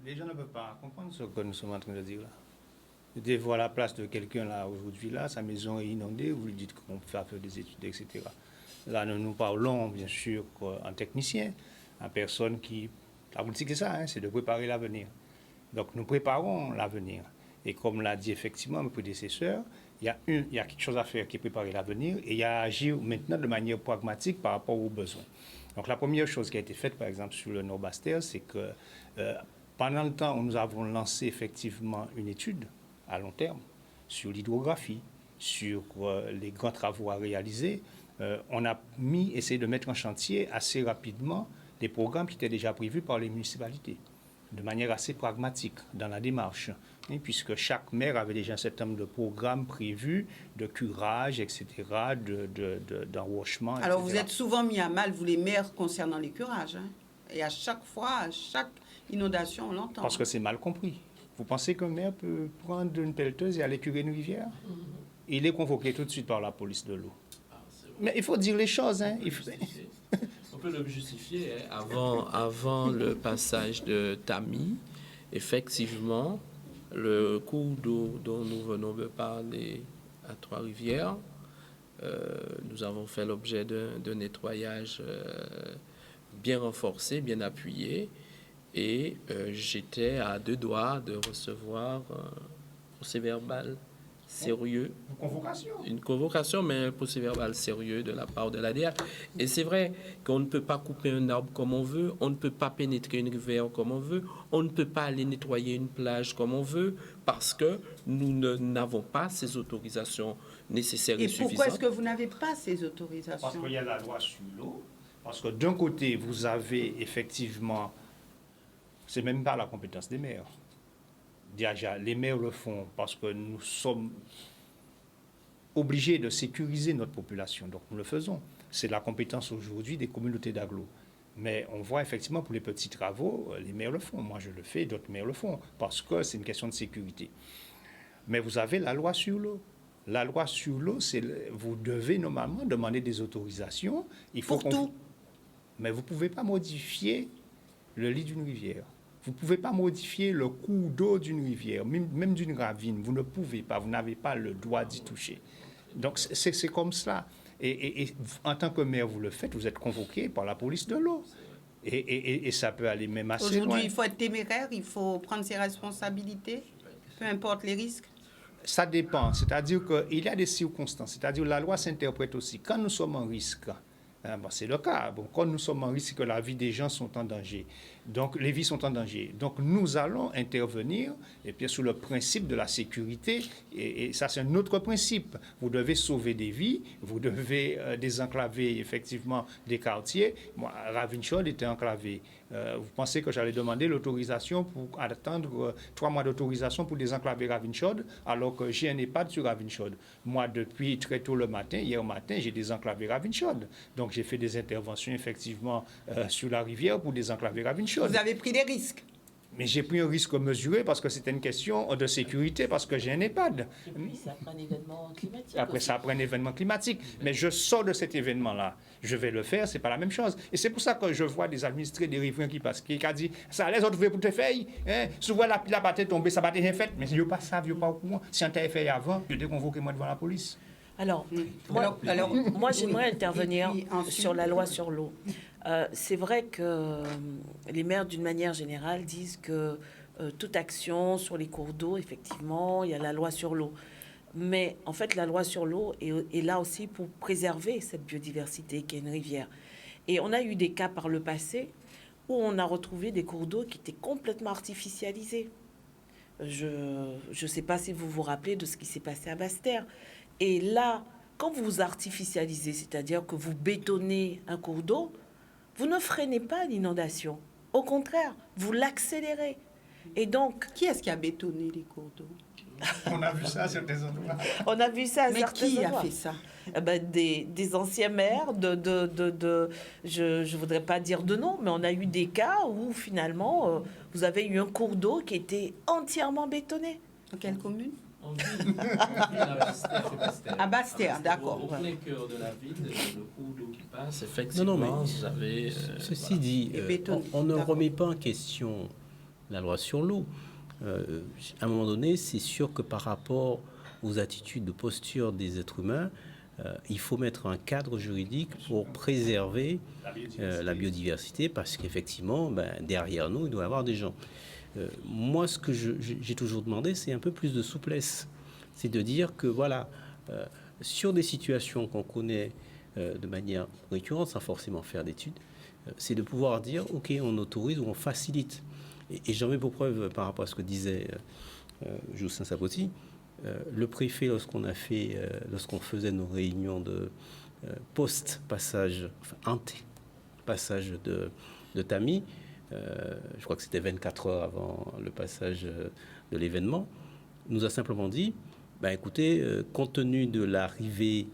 Les gens ne peuvent pas comprendre ce que nous sommes en train de dire là. Vous voir la place de quelqu'un là aujourd'hui, là, sa maison est inondée, vous lui dites qu'on peut faire des études, etc. Là, nous parlons bien sûr en technicien, en personne qui... La politique, c'est ça, hein, c'est de préparer l'avenir. Donc nous préparons l'avenir. Et comme l'a dit effectivement mon prédécesseur, il y a quelque chose à faire qui est préparer l'avenir et il y a à agir maintenant de manière pragmatique par rapport aux besoins. Donc la première chose qui a été faite, par exemple, sur le Nord-Bastère, c'est que pendant le temps où nous avons lancé effectivement une étude à long terme sur l'hydrographie, sur les grands travaux à réaliser, on a essayé de mettre en chantier assez rapidement des programmes qui étaient déjà prévus par les municipalités, de manière assez pragmatique dans la démarche, hein, puisque chaque maire avait déjà un certain nombre de programmes prévus, de curage, etc., d'enrochement, etc. Alors vous êtes souvent mis à mal, vous les maires, concernant les curages. Hein. Et à chaque fois, à chaque inondation, on l'entend. Parce que c'est mal compris. Vous pensez qu'un maire peut prendre une pelleteuse et aller curer une rivière? Il est convoqué tout de suite par la police de l'eau. Mais il faut dire les choses. Hein. On peut le justifier. Hein. Avant le passage de Tami, effectivement, le cours d'eau dont nous venons de parler à Trois-Rivières, nous avons fait l'objet d'un nettoyage bien renforcé, bien appuyé, et j'étais à 2 doigts de recevoir un procès-verbal sérieux. Une convocation, mais un procès-verbal sérieux de la part de l'ADA. Et c'est vrai qu'on ne peut pas couper un arbre comme on veut, on ne peut pas pénétrer une rivière comme on veut, on ne peut pas aller nettoyer une plage comme on veut, parce que nous n'avons pas ces autorisations nécessaires et suffisantes. Et pourquoi est-ce que vous n'avez pas ces autorisations? Parce qu'il y a la loi sur l'eau. Parce que d'un côté, vous avez effectivement... C'est même pas la compétence des maires. Déjà, les maires le font parce que nous sommes obligés de sécuriser notre population. Donc, nous le faisons. C'est la compétence aujourd'hui des communautés d'agglo. Mais on voit effectivement pour les petits travaux, les maires le font. Moi, je le fais, d'autres maires le font parce que c'est une question de sécurité. Mais vous avez la loi sur l'eau. La loi sur l'eau, vous devez normalement demander des autorisations. Il faut pour tout. Mais vous ne pouvez pas modifier le lit d'une rivière. Vous ne pouvez pas modifier le cours d'eau d'une rivière, même d'une ravine. Vous ne pouvez pas, vous n'avez pas le droit d'y toucher. Donc c'est comme cela. Et en tant que maire, vous le faites, vous êtes convoqué par la police de l'eau. Et ça peut aller même assez loin. Aujourd'hui, il faut être téméraire, il faut prendre ses responsabilités, peu importe les risques. Ça dépend. C'est-à-dire qu'il y a des circonstances. C'est-à-dire que la loi s'interprète aussi. Quand nous sommes en risque, c'est le cas. Bon, quand nous sommes en risque, la vie des gens sont en danger. Donc, les vies sont en danger. Donc, nous allons intervenir, et puis sous le principe de la sécurité, et ça, c'est un autre principe. Vous devez sauver des vies, vous devez désenclaver, effectivement, des quartiers. Moi, Ravenshood était enclavé. Vous pensez que j'allais demander l'autorisation pour attendre 3 mois d'autorisation pour désenclaver Ravenshood, alors que j'ai un EHPAD sur Ravenshood. Moi, depuis très tôt le matin, hier matin, j'ai désenclavé Ravenshood. Donc, j'ai fait des interventions, effectivement, sur la rivière pour désenclaver Ravenshood. Vous avez pris des risques. Mais j'ai pris un risque mesuré parce que c'était une question de sécurité, parce que j'ai un EHPAD. Et puis, ça prend un événement climatique. Après, aussi. ça après un événement climatique. Mais je sors de cet événement-là. Je vais le faire, c'est pas la même chose. Et c'est pour ça que je vois des administrés, des riverains qui passent, qui disent ça, les autres veulent pour te faire. Hein? Souvent, la batte tombée, ça batte rien fait. Mais ils ne pas ça, ils ne pas au courant. Si on t'avait fait avant, je t'ai convoqué moi devant la police. Alors, Alors, moi j'aimerais intervenir et puis ensuite- sur la loi sur l'eau. C'est vrai que les maires, d'une manière générale, disent que toute action sur les cours d'eau, effectivement, il y a la loi sur l'eau. Mais en fait, la loi sur l'eau est là aussi pour préserver cette biodiversité qui est une rivière. Et on a eu des cas par le passé où on a retrouvé des cours d'eau qui étaient complètement artificialisés. Je ne sais pas si vous vous rappelez de ce qui s'est passé à Basse-Terre. Et là, quand vous artificialisez, c'est-à-dire que vous bétonnez un cours d'eau, vous ne freinez pas l'inondation. Au contraire, vous l'accélérez. Et donc, Qui est-ce qui a bétonné les cours d'eau? On a vu ça sur des endroits. on a vu ça à Mais certains qui a endroits. fait ça? Des anciens maires, je ne voudrais pas dire de nom, mais on a eu des cas où finalement, vous avez eu un cours d'eau qui était entièrement bétonné. Dans quelle commune? En ville, À Basse-Terre, d'accord. Au plein cœur de la ville, le cours d'eau qui passe, effectivement, Non, mais vous avez... Ceci dit, Et bétonné, on ne d'accord. remet pas en question la loi sur l'eau. À un moment donné, c'est sûr que par rapport aux attitudes de posture des êtres humains, il faut mettre un cadre juridique pour préserver la biodiversité, parce qu'effectivement, derrière nous, il doit y avoir des gens. Moi, ce que j'ai toujours demandé, c'est un peu plus de souplesse. C'est de dire que, voilà, sur des situations qu'on connaît de manière récurrente, sans forcément faire d'études, c'est de pouvoir dire, OK, on autorise ou on facilite. Et j'en mets pour preuve, par rapport à ce que disait Joussin Sapoti, le préfet, lorsqu'on faisait nos réunions de post-passage, enfin, ante-passage de Tamis, je crois que c'était 24 heures avant le passage de l'événement, nous a simplement dit, écoutez, compte tenu de l'arrivée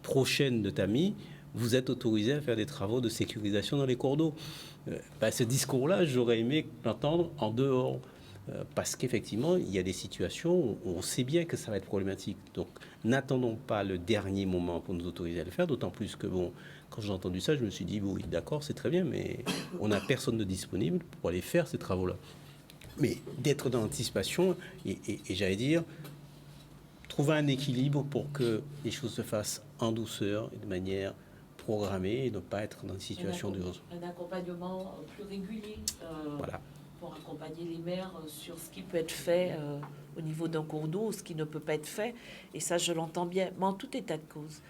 prochaine de Tamis, vous êtes autorisé à faire des travaux de sécurisation dans les cours d'eau. Ce discours-là, j'aurais aimé l'entendre en dehors, parce qu'effectivement, il y a des situations où on sait bien que ça va être problématique. Donc, n'attendons pas le dernier moment pour nous autoriser à le faire, d'autant plus que, quand j'ai entendu ça, je me suis dit, oui, d'accord, c'est très bien, mais on n'a personne de disponible pour aller faire ces travaux-là. Mais d'être dans l'anticipation, et j'allais dire, trouver un équilibre pour que les choses se fassent en douceur et de manière programmée et ne pas être dans une situation d'urgence. Un accompagnement plus régulier Voilà. pour accompagner les maires sur ce qui peut être fait au niveau d'un cours d'eau, ce qui ne peut pas être fait. Et ça, je l'entends bien. Mais en tout état de cause,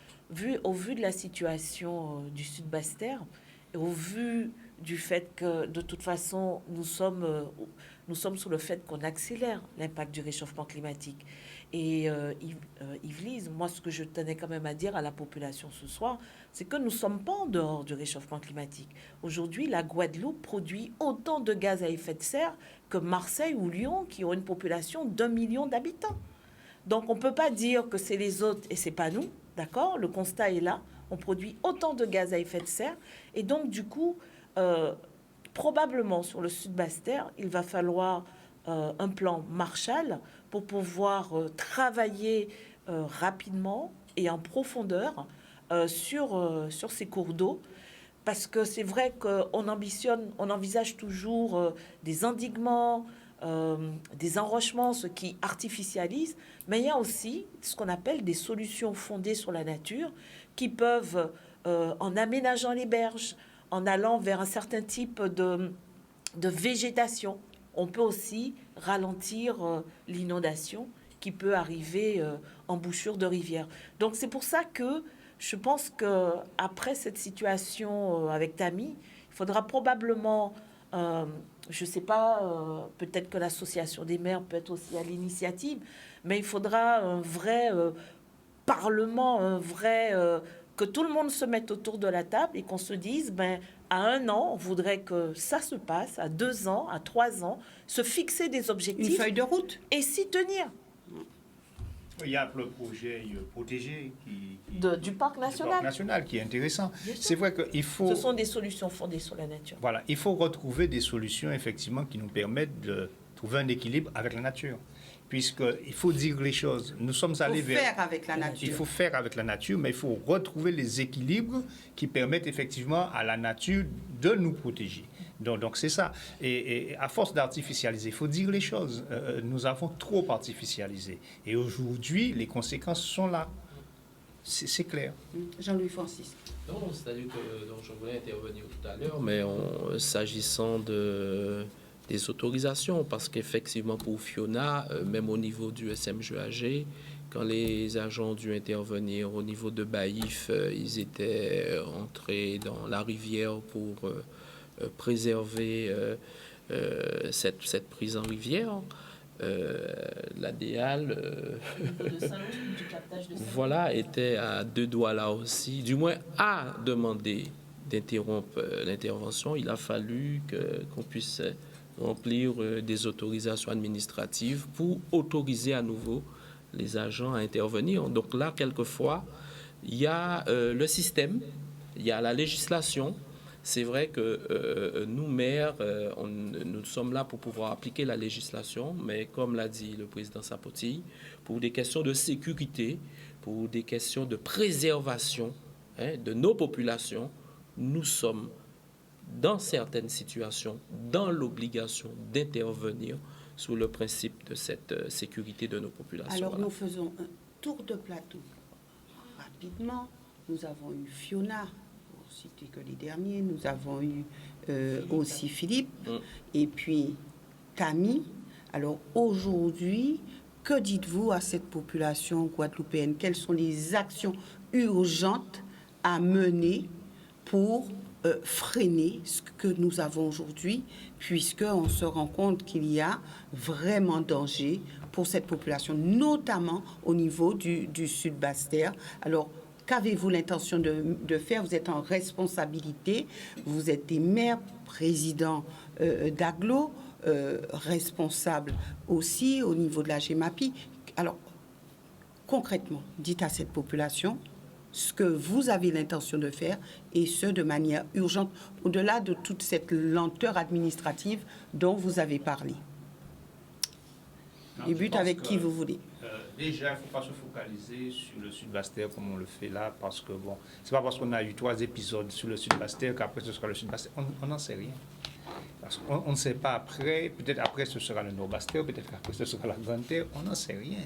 au vu de la situation du Sud Basse-Terre, et au vu du fait que, de toute façon, nous sommes sous le fait qu'on accélère l'impact du réchauffement climatique. Et Yves Lise, moi, ce que je tenais quand même à dire à la population ce soir, c'est que nous ne sommes pas en dehors du réchauffement climatique. Aujourd'hui, la Guadeloupe produit autant de gaz à effet de serre que Marseille ou Lyon, qui ont une population d'1 million d'habitants. Donc, on ne peut pas dire que c'est les autres et c'est pas nous, d'accord? Le constat est là. On produit autant de gaz à effet de serre. Et donc, du coup, probablement sur le Sud Basse-Terre, il va falloir un plan Marshall pour pouvoir travailler rapidement et en profondeur sur ces cours d'eau. Parce que c'est vrai qu'on envisage toujours des endiguements, des enrochements, ce qui artificialise, mais il y a aussi ce qu'on appelle des solutions fondées sur la nature qui peuvent, en aménageant les berges, en allant vers un certain type de végétation, on peut aussi ralentir l'inondation qui peut arriver en bouchure de rivière. Donc c'est pour ça que je pense qu'après cette situation avec Tamis, il faudra probablement, je ne sais pas, peut-être que l'association des maires peut être aussi à l'initiative, mais il faudra un vrai parlement, que tout le monde se mette autour de la table et qu'on se dise, à 1 an, on voudrait que ça se passe, à 2 ans, à 3 ans, se fixer des objectifs. Une feuille de route. Et s'y tenir. Il y a le projet protégé Du parc national. Qui est intéressant. Bien sûr. C'est vrai qu'il faut... Ce sont des solutions fondées sur la nature. Voilà, il faut retrouver des solutions, effectivement, qui nous permettent de trouver un équilibre avec la nature. Puisqu'il faut dire les choses. Nous sommes allés vers... Faire avec la nature. Il faut faire avec la nature, mais il faut retrouver les équilibres qui permettent effectivement à la nature de nous protéger. Donc c'est ça. Et à force d'artificialiser, il faut dire les choses. Nous avons trop artificialisé. Et aujourd'hui, les conséquences sont là. C'est clair. Jean-Louis Francis. Non, c'est-à-dire que donc, je voulais intervenir tout à l'heure, mais s'agissant des autorisations, parce qu'effectivement pour Fiona, même au niveau du SMGAG, quand les agents ont dû intervenir au niveau de Baïf, ils étaient entrés dans la rivière pour préserver cette prise en rivière. La DEAL, voilà, était à 2 doigts là aussi, du moins a demandé d'interrompre l'intervention, il a fallu qu'on puisse remplir des autorisations administratives pour autoriser à nouveau les agents à intervenir. Donc là, quelquefois, il y a le système, il y a la législation. C'est vrai que nous, maires, nous sommes là pour pouvoir appliquer la législation, mais comme l'a dit le président Sapoti, pour des questions de sécurité, pour des questions de préservation de nos populations, nous sommes, dans certaines situations, dans l'obligation d'intervenir sous le principe de cette sécurité de nos populations. Alors, Voilà. nous faisons un tour de plateau. Rapidement, nous avons eu Fiona, pour citer que les derniers, nous avons eu aussi Philippe, et puis Camille. Alors, aujourd'hui, que dites-vous à cette population guadeloupéenne? Quelles sont les actions urgentes à mener pour freiner ce que nous avons aujourd'hui, puisqu'on se rend compte qu'il y a vraiment danger pour cette population, notamment au niveau du Sud Basse-Terre. Alors, qu'avez-vous l'intention de faire? Vous êtes en responsabilité, vous êtes des maires, présidents d'agglo, responsables aussi au niveau de la GEMAPI. Alors, concrètement, dites à cette population ce que vous avez l'intention de faire, et ce, de manière urgente, au-delà de toute cette lenteur administrative dont vous avez parlé. Débute avec qui vous voulez. Déjà, il ne faut pas se focaliser sur le Sud Basse-Terre comme on le fait là, parce que, bon, c'est pas parce qu'on a eu 3 épisodes sur le Sud Basse-Terre qu'après ce sera le Sud Basse-Terre. On n'en sait rien. Parce qu'on ne sait pas après, peut-être après ce sera le Nord Basse-Terre, peut-être après ce sera la Grande Terre, on n'en sait rien.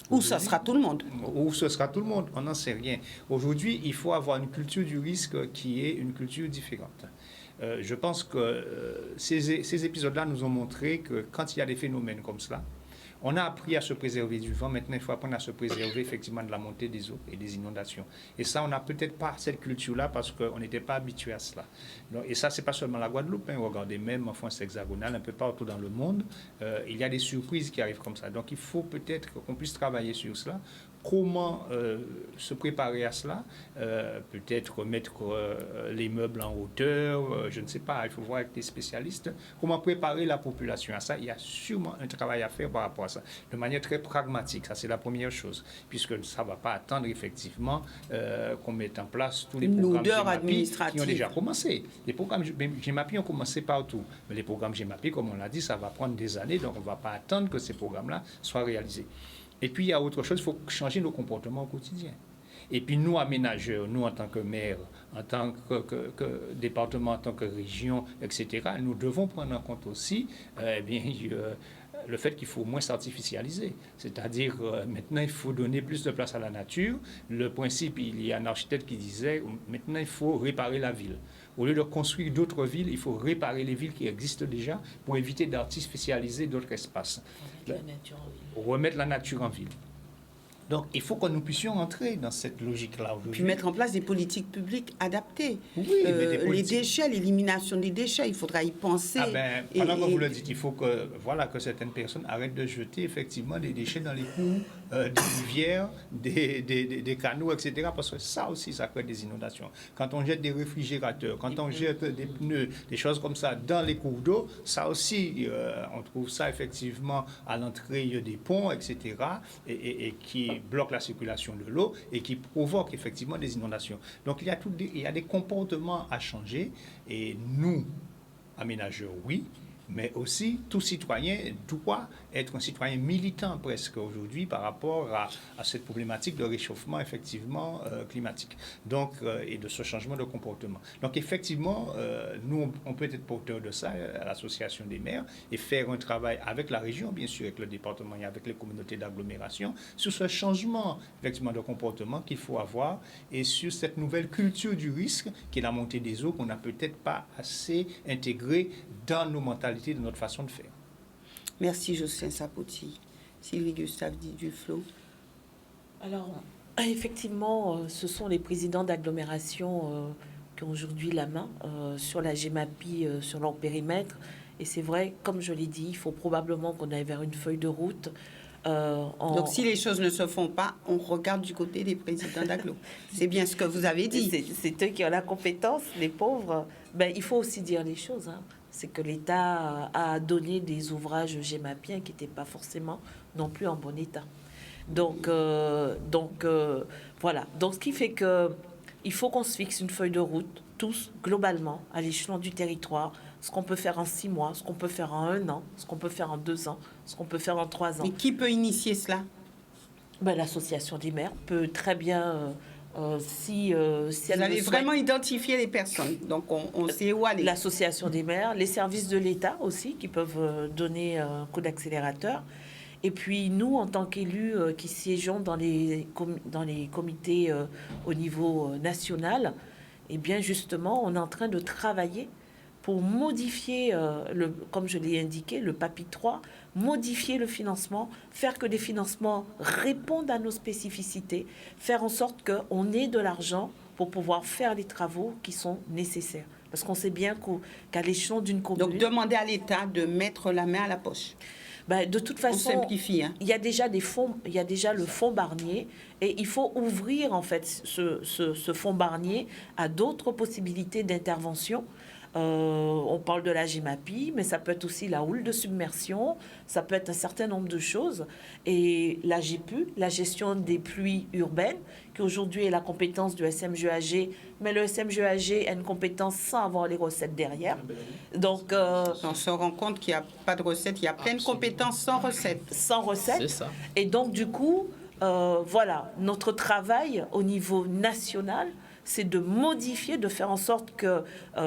Ou ça sera tout le monde. Ou ce sera tout le monde, on n'en sait rien. Aujourd'hui, il faut avoir une culture du risque qui est une culture différente. Je pense que ces épisodes-là nous ont montré que quand il y a des phénomènes comme cela, on a appris à se préserver du vent. Maintenant, il faut apprendre à se préserver effectivement de la montée des eaux et des inondations. Et ça, on n'a peut-être pas cette culture-là parce qu'on n'était pas habitué à cela. Donc, et ça, c'est pas seulement la Guadeloupe. Hein. Regardez même en France hexagonale, un peu partout dans le monde, il y a des surprises qui arrivent comme ça. Donc, il faut peut-être qu'on puisse travailler sur cela. Comment se préparer à cela? Peut-être mettre les meubles en hauteur, je ne sais pas, il faut voir avec des spécialistes. Comment préparer la population à ça? Il y a sûrement un travail à faire par rapport à ça, de manière très pragmatique. Ça, c'est la première chose, puisque ça ne va pas attendre effectivement qu'on mette en place tous les programmes GEMAPI qui ont déjà commencé. Les programmes GEMAPI ont commencé partout, mais les programmes GEMAPI, comme on l'a dit, ça va prendre des années, donc on ne va pas attendre que ces programmes-là soient réalisés. Et puis, il y a autre chose, il faut changer nos comportements au quotidien. Et puis, nous, aménageurs, nous, en tant que maire, en tant que département, en tant que région, etc., nous devons prendre en compte aussi le fait qu'il faut moins s'artificialiser. C'est-à-dire, maintenant, il faut donner plus de place à la nature. Le principe, il y a un architecte qui disait, maintenant, il faut réparer la ville. Au lieu de construire d'autres villes, il faut réparer les villes qui existent déjà pour éviter d'artificialiser d'autres espaces. Remettre la nature en ville. Donc, il faut que nous puissions entrer dans cette logique-là. Puis mettre en place des politiques publiques adaptées. Oui, mais les déchets, l'élimination des déchets, il faudra y penser. Pendant que vous le dites, il faut que certaines personnes arrêtent de jeter effectivement des déchets dans les cours, des rivières, des canaux, etc. Parce que ça aussi, ça crée des inondations. Quand on jette des réfrigérateurs, quand on jette des pneus, des choses comme ça dans les cours d'eau, ça aussi, on trouve ça effectivement à l'entrée des ponts, etc. et qui bloque la circulation de l'eau et qui provoque effectivement des inondations. Donc il y a des comportements à changer, et nous, aménageurs, oui, mais aussi tout citoyen doit être un citoyen militant presque aujourd'hui par rapport à cette problématique de réchauffement effectivement climatique, donc et de ce changement de comportement. Donc effectivement, nous on peut être porteur de ça à l'association des maires et faire un travail avec la région, bien sûr, avec le département et avec les communautés d'agglomération sur ce changement effectivement de comportement qu'il faut avoir et sur cette nouvelle culture du risque qui est la montée des eaux qu'on n'a peut-être pas assez intégrée dans nos mentalités, de notre façon de faire. Merci Jocelyn Sapoti. Sylvie Gustave Duflo. Alors, effectivement, ce sont les présidents d'agglomération qui ont aujourd'hui la main sur la GEMAPI, sur leur périmètre. Et c'est vrai, comme je l'ai dit, il faut probablement qu'on aille vers une feuille de route Donc, si les choses ne se font pas, on regarde du côté des présidents d'agglo. C'est bien ce que vous avez dit. C'est eux qui ont la compétence, les pauvres. Ben, il faut aussi dire les choses. Hein. C'est que l'État a donné des ouvrages GEMAPiens qui n'étaient pas forcément non plus en bon état. Donc, voilà. Donc, ce qui fait que il faut qu'on se fixe une feuille de route, tous, globalement, à l'échelon du territoire, ce qu'on peut faire en 6 mois, ce qu'on peut faire en 1 an, ce qu'on peut faire en 2 ans, ce qu'on peut faire en 3 ans. Mais qui peut initier cela? Ben, l'association des maires peut très bien, si elle Vous avez le souhaite, vraiment identifié les personnes, donc on sait où aller. l'association des maires, les services de l'État aussi, qui peuvent donner un coup d'accélérateur. Et puis nous, en tant qu'élus qui siégeons dans les comités au niveau national, eh bien justement, on est en train de travailler pour modifier, comme je l'ai indiqué, le PAPI 3, modifier le financement, faire que les financements répondent à nos spécificités, faire en sorte qu'on ait de l'argent pour pouvoir faire les travaux qui sont nécessaires. Parce qu'on sait bien qu'à l'échelon d'une commune... Donc, demander à l'État de mettre la main à la poche. Ben, de toute façon, on simplifie, hein. Il y a déjà des fonds, il y a déjà le fonds Barnier, et il faut ouvrir en fait ce fonds Barnier à d'autres possibilités d'intervention. On parle de la GEMAPI, mais ça peut être aussi la houle de submersion, ça peut être un certain nombre de choses. Et la GEPU, la gestion des pluies urbaines, qui aujourd'hui est la compétence du SMGAG, mais le SMGAG a une compétence sans avoir les recettes derrière. Donc, on se rend compte qu'il n'y a pas de recettes, il y a plein de compétences sans recettes. Sans recettes. C'est ça. Et donc, du coup, voilà, notre travail au niveau national, c'est de modifier, de faire en sorte que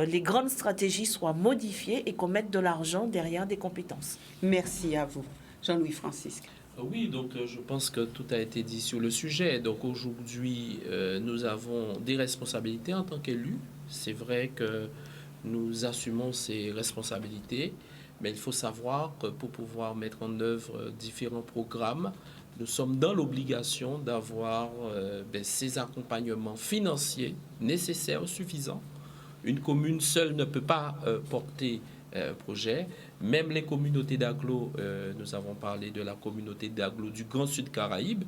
les grandes stratégies soient modifiées et qu'on mette de l'argent derrière des compétences. Merci à vous. Jean-Louis Francisque. Oui, donc je pense que tout a été dit sur le sujet. Donc aujourd'hui, nous avons des responsabilités en tant qu'élus. C'est vrai que nous assumons ces responsabilités, mais il faut savoir que pour pouvoir mettre en œuvre différents programmes, nous sommes dans l'obligation d'avoir ces accompagnements financiers nécessaires, suffisants. Une commune seule ne peut pas porter un projet. Même les communautés d'agglo, nous avons parlé de la communauté d'agglo du Grand Sud Caraïbe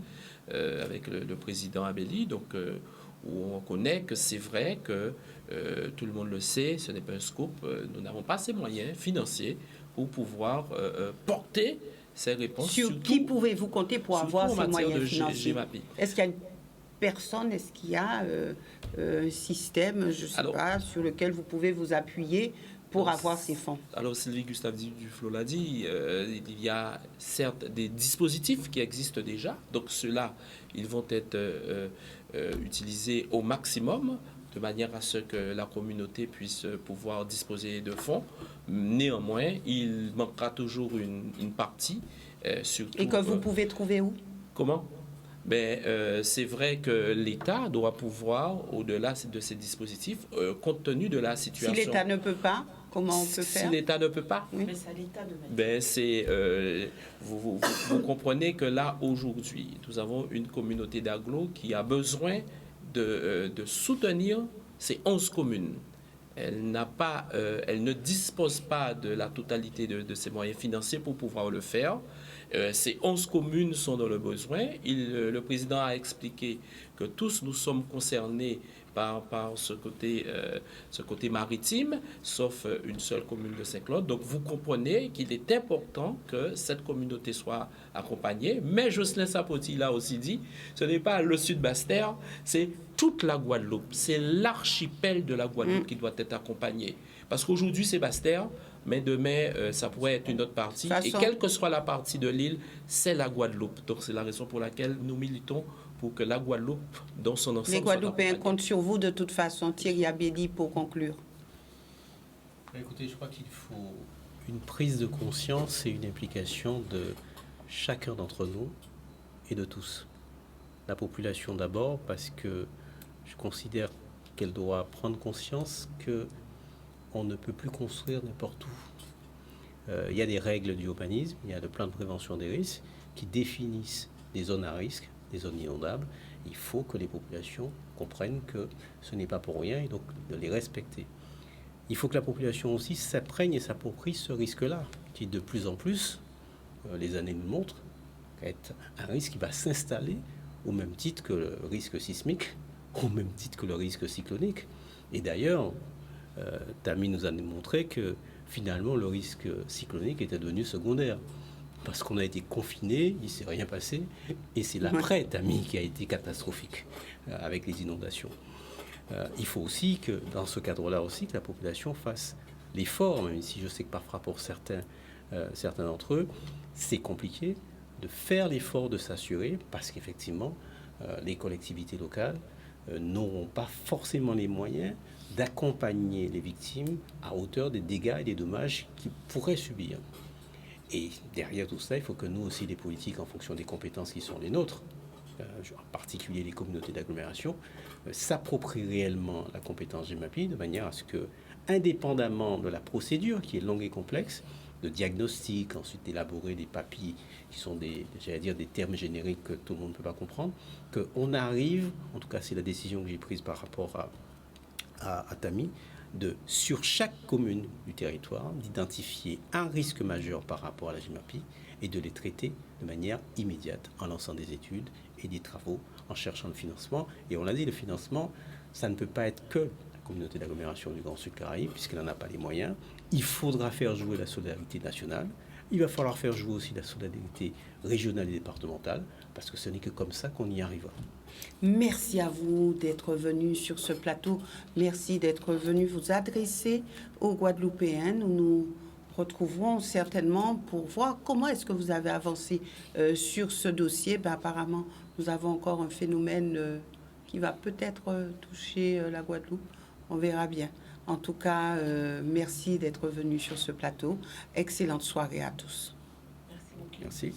avec le président Abelli, donc où on connaît que c'est vrai que tout le monde le sait, ce n'est pas un scoop, nous n'avons pas ces moyens financiers pour pouvoir porter ces réponses. Sur qui pouvez-vous compter pour avoir ces moyens financiers? GEMAPI. Est-ce qu'il y a une personne, est-ce qu'il y a un système, je ne sais pas, sur lequel vous pouvez vous appuyer pour avoir ces fonds? Alors, Sylvie Gustave Duflo l'a dit, il y a certes des dispositifs qui existent déjà, donc ceux-là, ils vont être utilisés au maximum, de manière à ce que la communauté puisse pouvoir disposer de fonds. Néanmoins, il manquera toujours une partie. Surtout, et que vous pouvez trouver où? Comment? C'est vrai que l'État doit pouvoir, au-delà de ces dispositifs, compte tenu de la situation... Si l'État ne peut pas, comment on peut faire? Si l'État ne peut pas, oui. Mais c'est à l'État de mettre. Vous comprenez que là, aujourd'hui, nous avons une communauté d'agglo qui a besoin de soutenir ces 11 communes. Elle ne dispose pas de la totalité de ses moyens financiers pour pouvoir le faire. Ces 11 communes sont dans le besoin. Le président a expliqué que tous nous sommes concernés par ce côté maritime, sauf une seule commune de Saint-Claude. Donc vous comprenez qu'il est important que cette communauté soit accompagnée. Mais Jocelyn Sapoti l'a aussi dit, ce n'est pas le sud Basse-Terre, c'est toute la Guadeloupe. C'est l'archipel de la Guadeloupe qui doit être accompagné. Parce qu'aujourd'hui, c'est Basse-Terre, mais demain, ça pourrait être une autre partie. Et quelle que soit la partie de l'île, c'est la Guadeloupe. Donc c'est la raison pour laquelle nous militons pour que la Guadeloupe, dans son ensemble... Les Guadeloupéens comptent sur vous de toute façon. Thierry Abelli, pour conclure. Écoutez, je crois qu'il faut une prise de conscience et une implication de chacun d'entre nous et de tous. La population d'abord, parce que je considère qu'elle doit prendre conscience qu'on ne peut plus construire n'importe où. Il y a des règles du urbanisme, il y a le plan de prévention des risques qui définissent des zones à risque, des zones inondables. Il faut que les populations comprennent que ce n'est pas pour rien et donc de les respecter. Il faut que la population aussi s'imprègne et s'approprie ce risque-là, qui de plus en plus, les années nous montrent, être un risque qui va s'installer au même titre que le risque sismique, au même titre que le risque cyclonique. Et d'ailleurs, Tami nous a démontré que finalement le risque cyclonique était devenu secondaire. Parce qu'on a été confinés, il ne s'est rien passé, et c'est l'après Tami qui a été catastrophique avec les inondations. Il faut aussi que, dans ce cadre-là aussi, que la population fasse l'effort, même si je sais que parfois pour certains d'entre eux, c'est compliqué, de faire l'effort de s'assurer, parce qu'effectivement, les collectivités locales n'auront pas forcément les moyens d'accompagner les victimes à hauteur des dégâts et des dommages qu'ils pourraient subir. Et derrière tout ça, il faut que nous aussi, les politiques, en fonction des compétences qui sont les nôtres, en particulier les communautés d'agglomération, s'approprient réellement la compétence GEMAPI de manière à ce que, indépendamment de la procédure qui est longue et complexe, de diagnostic, ensuite d'élaborer des papiers qui sont des termes génériques que tout le monde ne peut pas comprendre, qu'on arrive, en tout cas c'est la décision que j'ai prise par rapport à Tami, sur chaque commune du territoire, d'identifier un risque majeur par rapport à la GEMAPI et de les traiter de manière immédiate en lançant des études et des travaux, en cherchant le financement. Et on l'a dit, le financement, ça ne peut pas être que la communauté d'agglomération du Grand Sud Caraïbe, puisqu'elle n'en a pas les moyens. Il faudra faire jouer la solidarité nationale. Il va falloir faire jouer aussi la solidarité régionale et départementale, parce que ce n'est que comme ça qu'on y arrivera. Merci à vous d'être venu sur ce plateau. Merci d'être venu vous adresser aux Guadeloupéens. Nous nous retrouverons certainement pour voir comment est-ce que vous avez avancé sur ce dossier. Apparemment, nous avons encore un phénomène qui va peut-être toucher la Guadeloupe. On verra bien. En tout cas, merci d'être venu sur ce plateau. Excellente soirée à tous. Merci beaucoup. Merci.